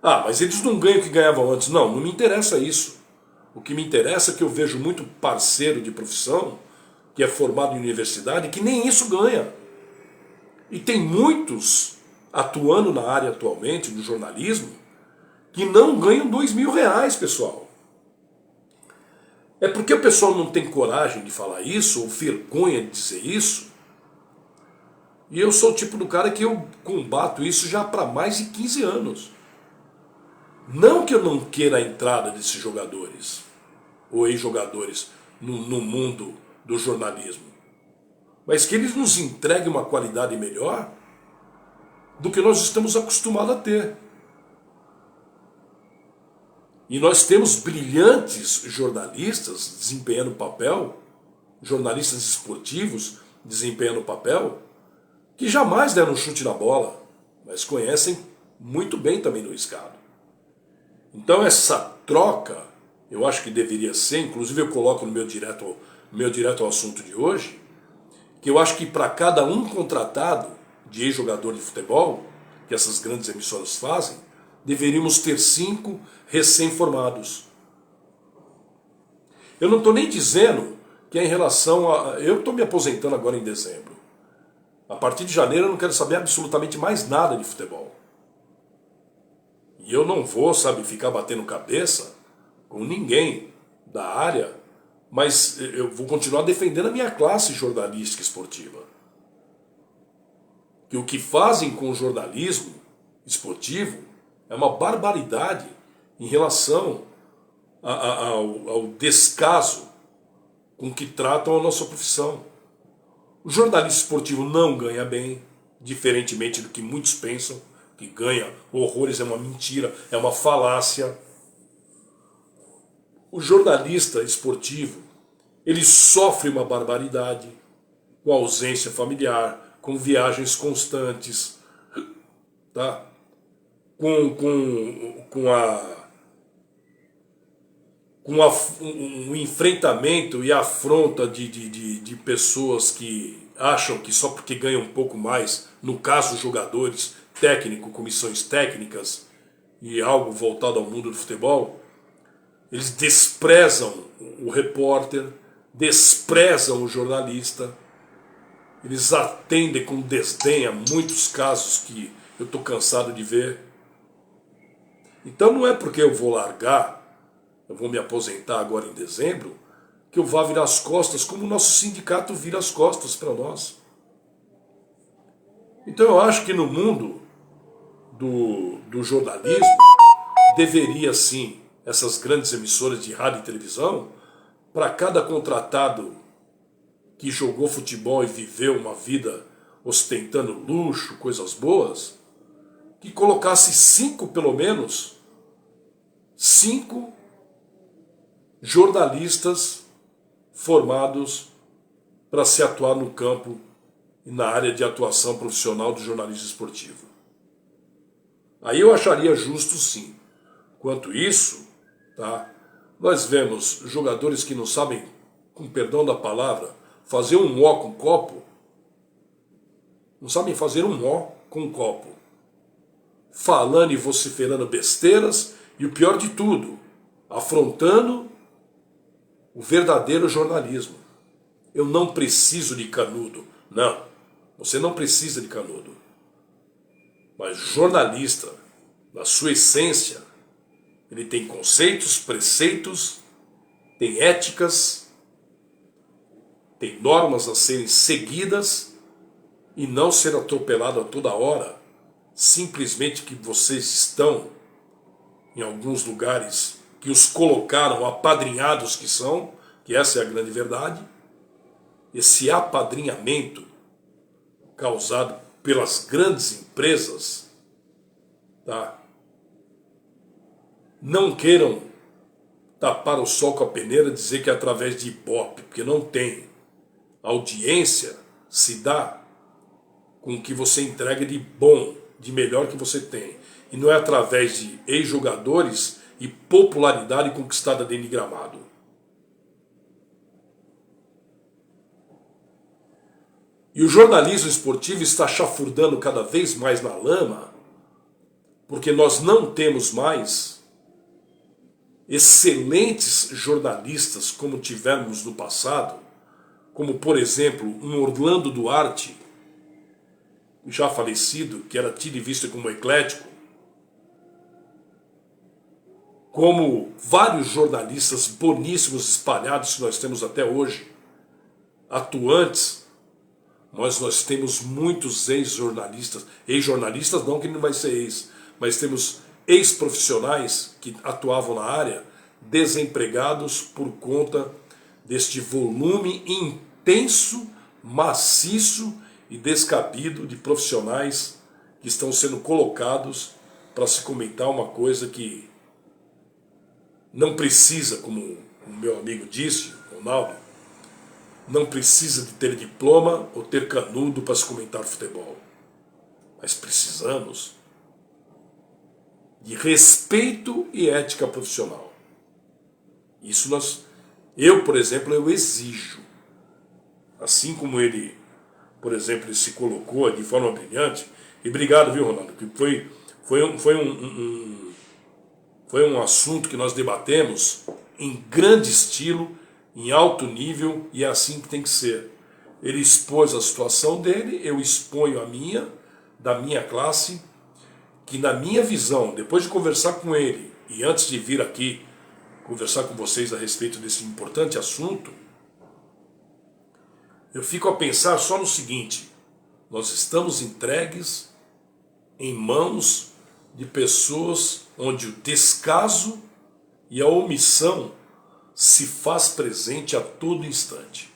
Ah, mas eles não ganham o que ganhavam antes. Não me interessa isso. O que me interessa é que eu vejo muito parceiro de profissão que é formado em universidade que nem isso ganha. E tem muitos atuando na área atualmente, do jornalismo, que não ganham R$2.000, pessoal. É porque o pessoal não tem coragem de falar isso, ou vergonha de dizer isso. E eu sou o tipo do cara que eu combato isso já para mais de 15 anos. Não que eu não queira a entrada desses jogadores, ou ex-jogadores, no mundo do jornalismo, mas que eles nos entreguem uma qualidade melhor do que nós estamos acostumados a ter. E nós temos brilhantes jornalistas desempenhando papel, jornalistas esportivos desempenhando papel, que jamais deram um chute na bola, mas conhecem muito bem também do escado. Então essa troca, eu acho que deveria ser, inclusive eu coloco no meu direto ao assunto de hoje, que eu acho que para cada um contratado de ex-jogador de futebol, que essas grandes emissoras fazem, deveríamos ter 5 recém-formados. Eu não estou nem dizendo que é em relação a... Eu estou me aposentando agora em dezembro. A partir de janeiro eu não quero saber absolutamente mais nada de futebol. E eu não vou, ficar batendo cabeça com ninguém da área, mas eu vou continuar defendendo a minha classe jornalística esportiva. Que o que fazem com o jornalismo esportivo é uma barbaridade em relação ao descaso com que tratam a nossa profissão. O jornalista esportivo não ganha bem, diferentemente do que muitos pensam, que ganha horrores, é uma mentira, é uma falácia. O jornalista esportivo, ele sofre uma barbaridade com ausência familiar, com viagens constantes, tá? Um enfrentamento e afronta de pessoas que acham que só porque ganham um pouco mais, no caso jogadores, técnico, comissões técnicas e algo voltado ao mundo do futebol, eles desprezam o repórter, desprezam o jornalista, eles atendem com desdém a muitos casos que eu estou cansado de ver. Então não é porque eu vou largar, eu vou me aposentar agora em dezembro, que eu vá virar as costas, como o nosso sindicato vira as costas para nós. Então eu acho que no mundo do jornalismo, deveria sim, essas grandes emissoras de rádio e televisão, para cada contratado que jogou futebol e viveu uma vida ostentando luxo, coisas boas, que colocasse 5, pelo menos, 5 jornalistas formados para se atuar no campo e na área de atuação profissional do jornalismo esportivo. Aí eu acharia justo sim. Quanto isso, tá? Nós vemos jogadores que não sabem, com perdão da palavra, fazer um ó com copo. Não sabem fazer um ó com copo. Falando e vociferando besteiras, e o pior de tudo, afrontando o verdadeiro jornalismo. Eu não preciso de canudo. Não, você não precisa de canudo. Mas jornalista, na sua essência, Ele tem conceitos, preceitos, tem éticas, tem normas a serem seguidas e não ser atropelado a toda hora, simplesmente que vocês estão em alguns lugares que os colocaram apadrinhados que são, que essa é a grande verdade. Esse apadrinhamento causado pelas grandes empresas, tá? Não queiram tapar o sol com a peneira e dizer que é através de Ibope, porque não tem. A audiência se dá com o que você entrega de bom, de melhor que você tem. E não é através de ex-jogadores e popularidade conquistada dentro de gramado. E o jornalismo esportivo está chafurdando cada vez mais na lama, porque nós não temos mais excelentes jornalistas como tivemos no passado, como por exemplo um Orlando Duarte, já falecido, que era tido e visto como eclético, como vários jornalistas boníssimos espalhados que nós temos até hoje, atuantes, mas nós temos muitos ex-jornalistas não que não vai ser ex, mas temos ex-profissionais que atuavam na área, desempregados por conta deste volume intenso, maciço e descabido de profissionais que estão sendo colocados para se comentar uma coisa que não precisa, como o meu amigo disse, Ronaldo, não precisa de ter diploma ou ter canudo para se comentar futebol. Mas precisamos de respeito e ética profissional. Isso eu, por exemplo, eu exijo. Assim como ele, por exemplo, ele se colocou de forma brilhante, e obrigado, viu, Ronaldo, que foi um assunto que nós debatemos em grande estilo, em alto nível, e é assim que tem que ser. Ele expôs a situação dele, eu exponho a minha, da minha classe, que na minha visão, depois de conversar com ele, e antes de vir aqui conversar com vocês a respeito desse importante assunto, eu fico a pensar só no seguinte: nós estamos entregues em mãos de pessoas onde o descaso e a omissão se faz presente a todo instante.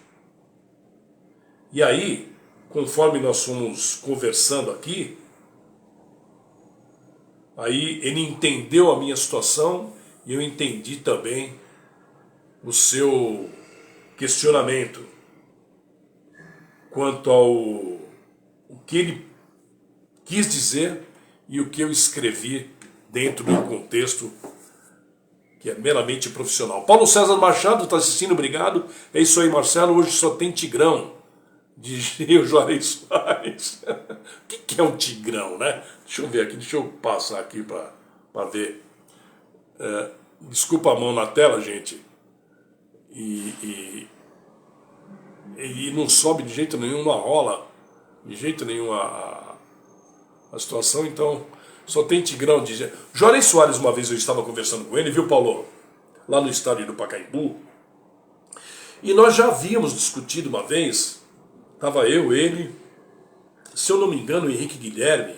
E aí, conforme nós fomos conversando aqui, aí ele entendeu a minha situação e eu entendi também o seu questionamento quanto ao o que ele quis dizer e o que eu escrevi dentro do contexto que é meramente profissional. Paulo César Machado está assistindo, obrigado. É isso aí, Marcelo, hoje só tem Tigrão, de Juarez Soares. O que é um Tigrão, né? Deixa eu ver aqui, deixa eu passar aqui para ver. Desculpa a mão na tela, gente. E não sobe de jeito nenhum, não rola de jeito nenhum a situação, então só tem Tigrão. Juarez Soares, uma vez eu estava conversando com ele, viu, Paulo? Lá no estádio do Pacaembu. E nós já havíamos discutido uma vez, estava eu, ele, se eu não me engano, o Henrique Guilherme,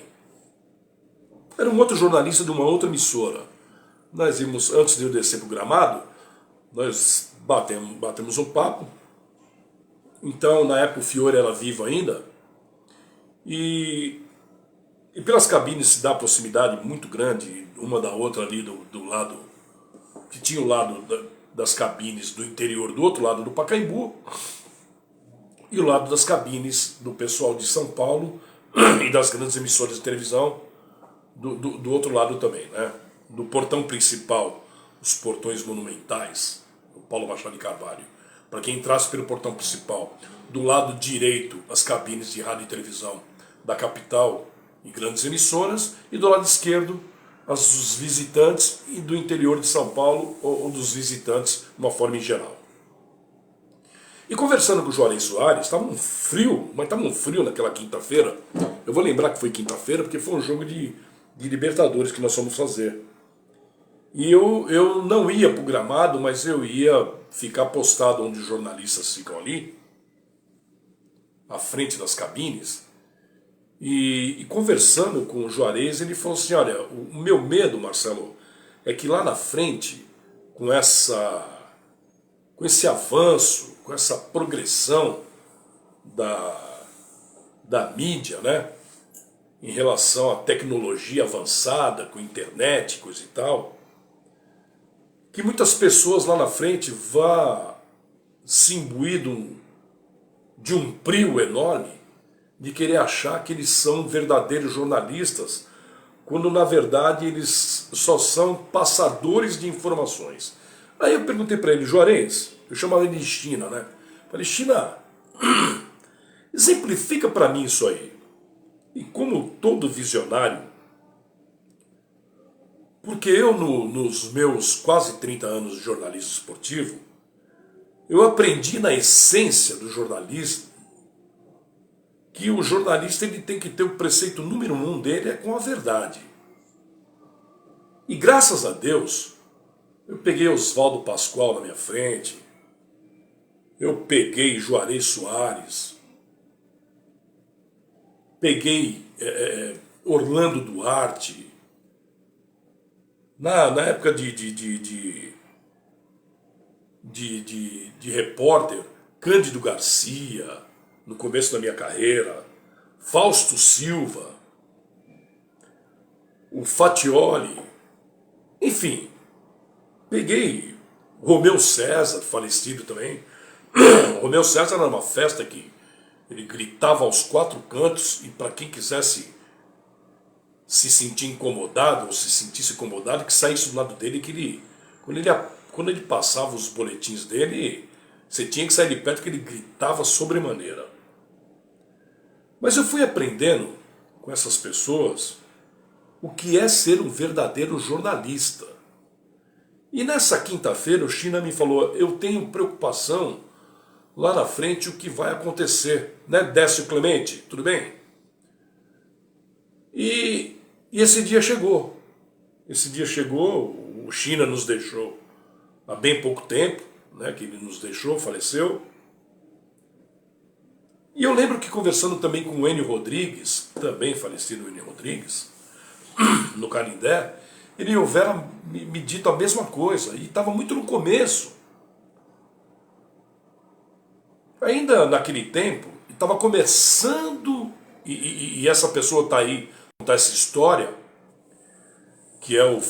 era um outro jornalista de uma outra emissora. Nós íamos, antes de eu descer para o gramado, nós batemos um papo. Então, na época, o Fiore era vivo ainda. E pelas cabines se dá proximidade muito grande, uma da outra ali do lado, que tinha o lado das cabines do interior do outro lado do Pacaembu, e o lado das cabines do pessoal de São Paulo e das grandes emissoras de televisão do outro lado também, né? Do portão principal, os portões monumentais, o Paulo Machado de Carvalho. Para quem entrasse pelo portão principal, do lado direito, as cabines de rádio e televisão da capital e grandes emissoras, e do lado esquerdo, as dos visitantes e do interior de São Paulo, ou dos visitantes de uma forma em geral. E conversando com o Juarez Soares, estava um frio, mas estava um frio naquela quinta-feira. Eu vou lembrar que foi quinta-feira, porque foi um jogo de Libertadores que nós fomos fazer. E eu não ia para o gramado, mas eu ia ficar postado onde os jornalistas ficam ali, à frente das cabines, e conversando com o Juarez, ele falou assim, olha, o meu medo, Marcelo, é que lá na frente, com esse avanço, com essa progressão da mídia, né, em relação à tecnologia avançada, com internet, coisa e tal, que muitas pessoas lá na frente vá se imbuir de um brio enorme de querer achar que eles são verdadeiros jornalistas, quando na verdade eles só são passadores de informações. Aí eu perguntei para ele, Juarez, eu chamava ele de China, né? Falei, China, exemplifica para mim isso aí. E como todo visionário, porque eu nos meus quase 30 anos de jornalismo esportivo, eu aprendi na essência do jornalismo que o jornalista ele tem que ter o preceito número 1 dele é com a verdade. E graças a Deus, eu peguei Oswaldo Pascoal na minha frente, eu peguei Juarez Soares, peguei Orlando Duarte, na época de repórter, Cândido Garcia, no começo da minha carreira, Fausto Silva, o Fatioli, enfim, peguei Romeu César, falecido também. Romeu César era uma festa que ele gritava aos 4 cantos e para quem quisesse se sentir incomodado ou se sentisse incomodado, que saísse do lado dele, que ele, quando ele passava os boletins dele, você tinha que sair de perto que ele gritava sobremaneira. Mas eu fui aprendendo com essas pessoas o que é ser um verdadeiro jornalista. E nessa quinta-feira o China me falou, eu tenho preocupação lá na frente o que vai acontecer, né, Décio Clemente, tudo bem? E esse dia chegou. Esse dia chegou, o China nos deixou há bem pouco tempo, né, que ele nos deixou, faleceu. E eu lembro que conversando também com o Enio Rodrigues, também falecido Enio Rodrigues, no Canindé, ele houvera me dito a mesma coisa, e estava muito no começo. Ainda naquele tempo, estava começando, e essa pessoa está aí, contar essa história, que é o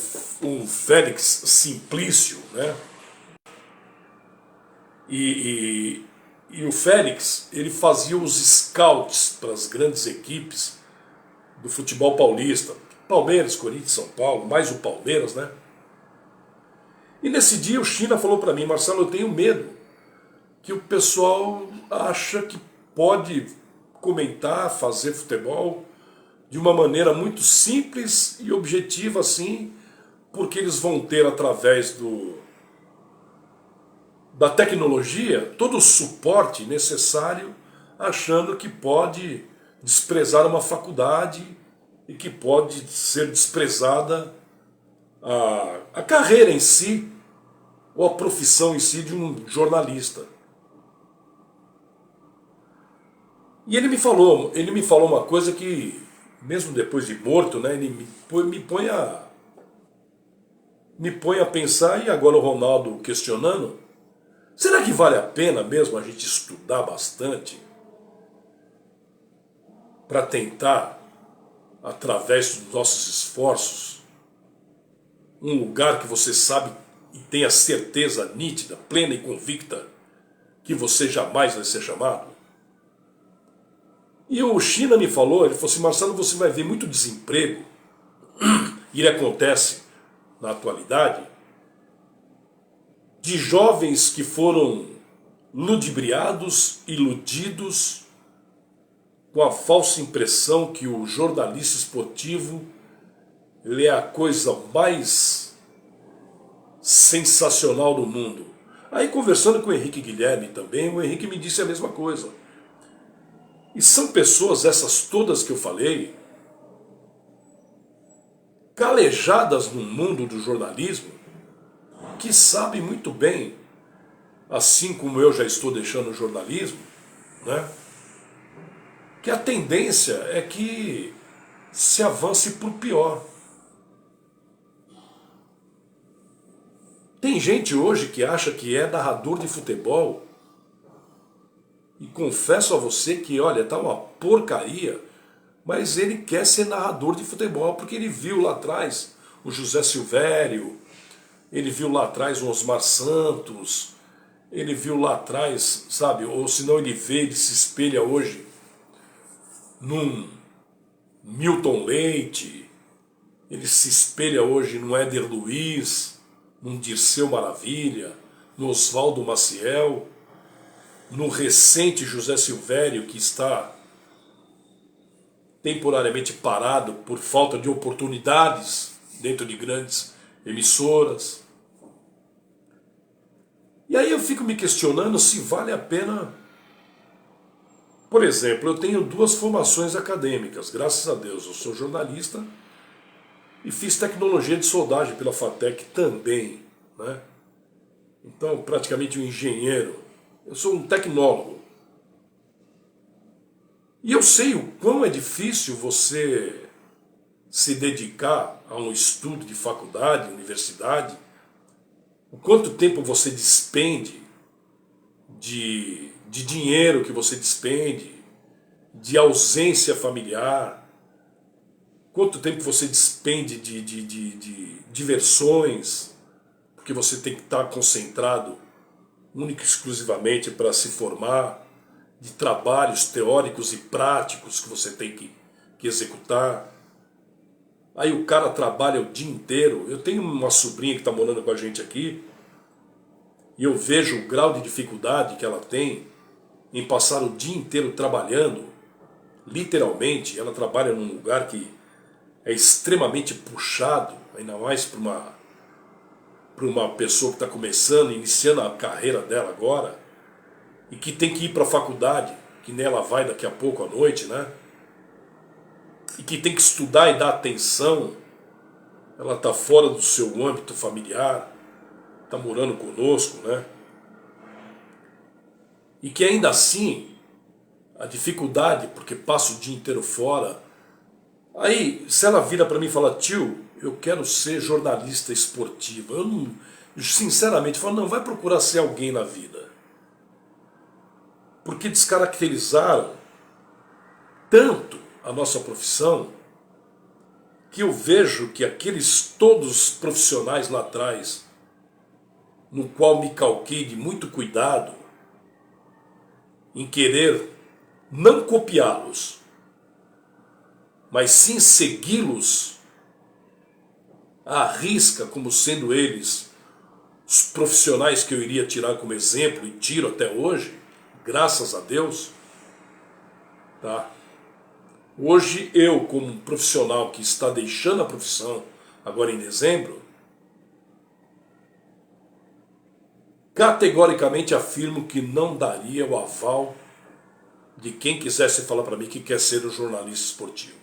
Félix Simplício, né? E o Félix, ele fazia os scouts para as grandes equipes do futebol paulista. Palmeiras, Corinthians, São Paulo, mais o Palmeiras, né? E nesse dia o China falou para mim, Marcelo, eu tenho medo que o pessoal acha que pode comentar, fazer futebol de uma maneira muito simples e objetiva assim, porque eles vão ter através da tecnologia todo o suporte necessário, achando que pode desprezar uma faculdade e que pode ser desprezada a carreira em si ou a profissão em si de um jornalista. E ele me falou uma coisa que, mesmo depois de morto, né, ele me põe a pensar, e agora o Ronaldo questionando, será que vale a pena mesmo a gente estudar bastante para tentar, através dos nossos esforços, um lugar que você sabe e tem a certeza nítida, plena e convicta que você jamais vai ser chamado? E o China me falou, ele falou assim, Marcelo, você vai ver muito desemprego, e ele acontece na atualidade, de jovens que foram ludibriados, iludidos, com a falsa impressão que o jornalista esportivo ele é a coisa mais sensacional do mundo. Aí conversando com o Henrique Guilherme também, o Henrique me disse a mesma coisa. E são pessoas, essas todas que eu falei, calejadas no mundo do jornalismo que sabem muito bem, assim como eu já estou deixando o jornalismo, né, que a tendência é que se avance para o pior. Tem gente hoje que acha que é narrador de futebol, e confesso a você que, olha, tá uma porcaria, mas ele quer ser narrador de futebol, porque ele viu lá atrás o José Silvério, ele viu lá atrás o Osmar Santos, ele viu lá atrás, sabe, ou senão ele vê, ele se espelha hoje num Milton Leite, ele se espelha hoje no Éder Luiz, num Dirceu Maravilha, no Oswaldo Maciel, no recente José Silvério, que está temporariamente parado por falta de oportunidades dentro de grandes emissoras. E aí eu fico me questionando se vale a pena. Por exemplo, eu tenho 2 formações acadêmicas, graças a Deus. Eu sou jornalista e fiz tecnologia de soldagem pela FATEC também, né? Então, praticamente um engenheiro. Eu sou um tecnólogo. E eu sei o quão é difícil você se dedicar a um estudo de faculdade, universidade, o quanto tempo você despende de dinheiro que você despende, de ausência familiar, quanto tempo você despende de diversões, porque você tem que estar concentrado única e exclusivamente para se formar, de trabalhos teóricos e práticos que você tem que executar. Aí o cara trabalha o dia inteiro. Eu tenho uma sobrinha que está morando com a gente aqui, e eu vejo o grau de dificuldade que ela tem em passar o dia inteiro trabalhando. Literalmente, ela trabalha num lugar que é extremamente puxado, ainda mais para uma pessoa que está começando, iniciando a carreira dela agora, e que tem que ir para a faculdade, que nela vai daqui a pouco à noite, né? E que tem que estudar e dar atenção. Ela está fora do seu âmbito familiar, está morando conosco, né? E que ainda assim, a dificuldade, porque passa o dia inteiro fora. Aí, se ela vira para mim e fala: tio, eu quero ser jornalista esportiva, eu não, sinceramente falo: não, vai procurar ser alguém na vida. Porque descaracterizaram tanto a nossa profissão, que eu vejo que aqueles todos profissionais lá atrás, no qual me calquei de muito cuidado, em querer não copiá-los, mas sim segui-los à risca, como sendo eles os profissionais que eu iria tirar como exemplo, e tiro até hoje, graças a Deus, tá? Hoje eu, como um profissional que está deixando a profissão agora em dezembro, categoricamente afirmo que não daria o aval de quem quisesse falar para mim que quer ser um jornalista esportivo.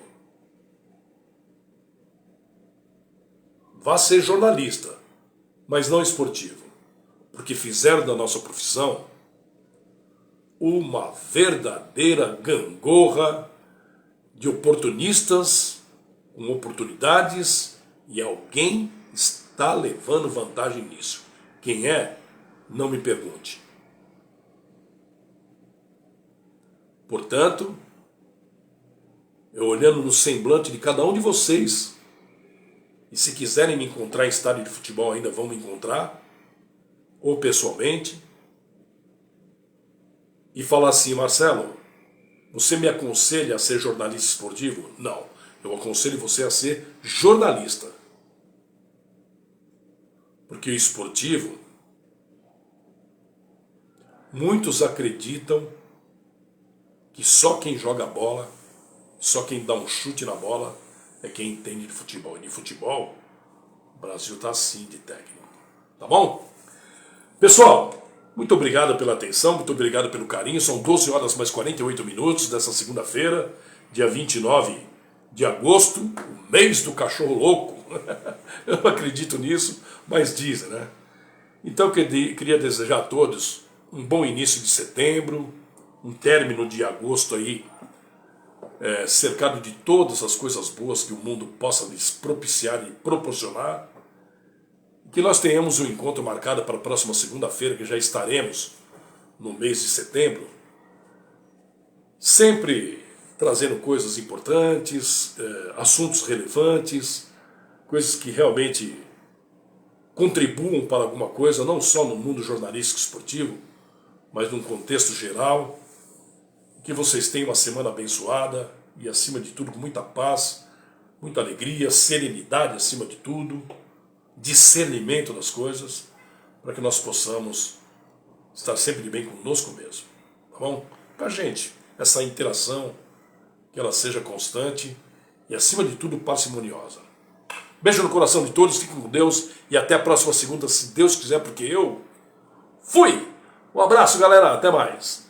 Vá ser jornalista, mas não esportivo, porque fizeram da nossa profissão uma verdadeira gangorra de oportunistas com oportunidades, e alguém está levando vantagem nisso. Quem é? Não me pergunte. Portanto, eu olhando no semblante de cada um de vocês, e se quiserem me encontrar em estádio de futebol ainda vão me encontrar, ou pessoalmente, e falar assim: Marcelo, você me aconselha a ser jornalista esportivo? Não, eu aconselho você a ser jornalista. Porque o esportivo, muitos acreditam que só quem joga bola, só quem dá um chute na bola é quem entende de futebol. E de futebol, o Brasil está assim de técnico. Tá bom? Pessoal, muito obrigado pela atenção, muito obrigado pelo carinho. São 12 horas mais 48 minutos dessa segunda-feira, dia 29 de agosto, o mês do cachorro louco. Eu não acredito nisso, mas dizem, né? Então eu queria desejar a todos um bom início de setembro, um término de agosto aí, cercado de todas as coisas boas que o mundo possa lhes propiciar e proporcionar. Que nós tenhamos um encontro marcado para a próxima segunda-feira, que já estaremos no mês de setembro, sempre trazendo coisas importantes, assuntos relevantes, coisas que realmente contribuam para alguma coisa, não só no mundo jornalístico esportivo, mas num contexto geral. Que vocês tenham uma semana abençoada e, acima de tudo, com muita paz, muita alegria, serenidade acima de tudo, discernimento das coisas, para que nós possamos estar sempre de bem conosco mesmo, tá bom? Para a gente, essa interação, que ela seja constante e, acima de tudo, parcimoniosa. Beijo no coração de todos, fiquem com Deus e até a próxima segunda, se Deus quiser, porque eu fui! Um abraço, galera, até mais!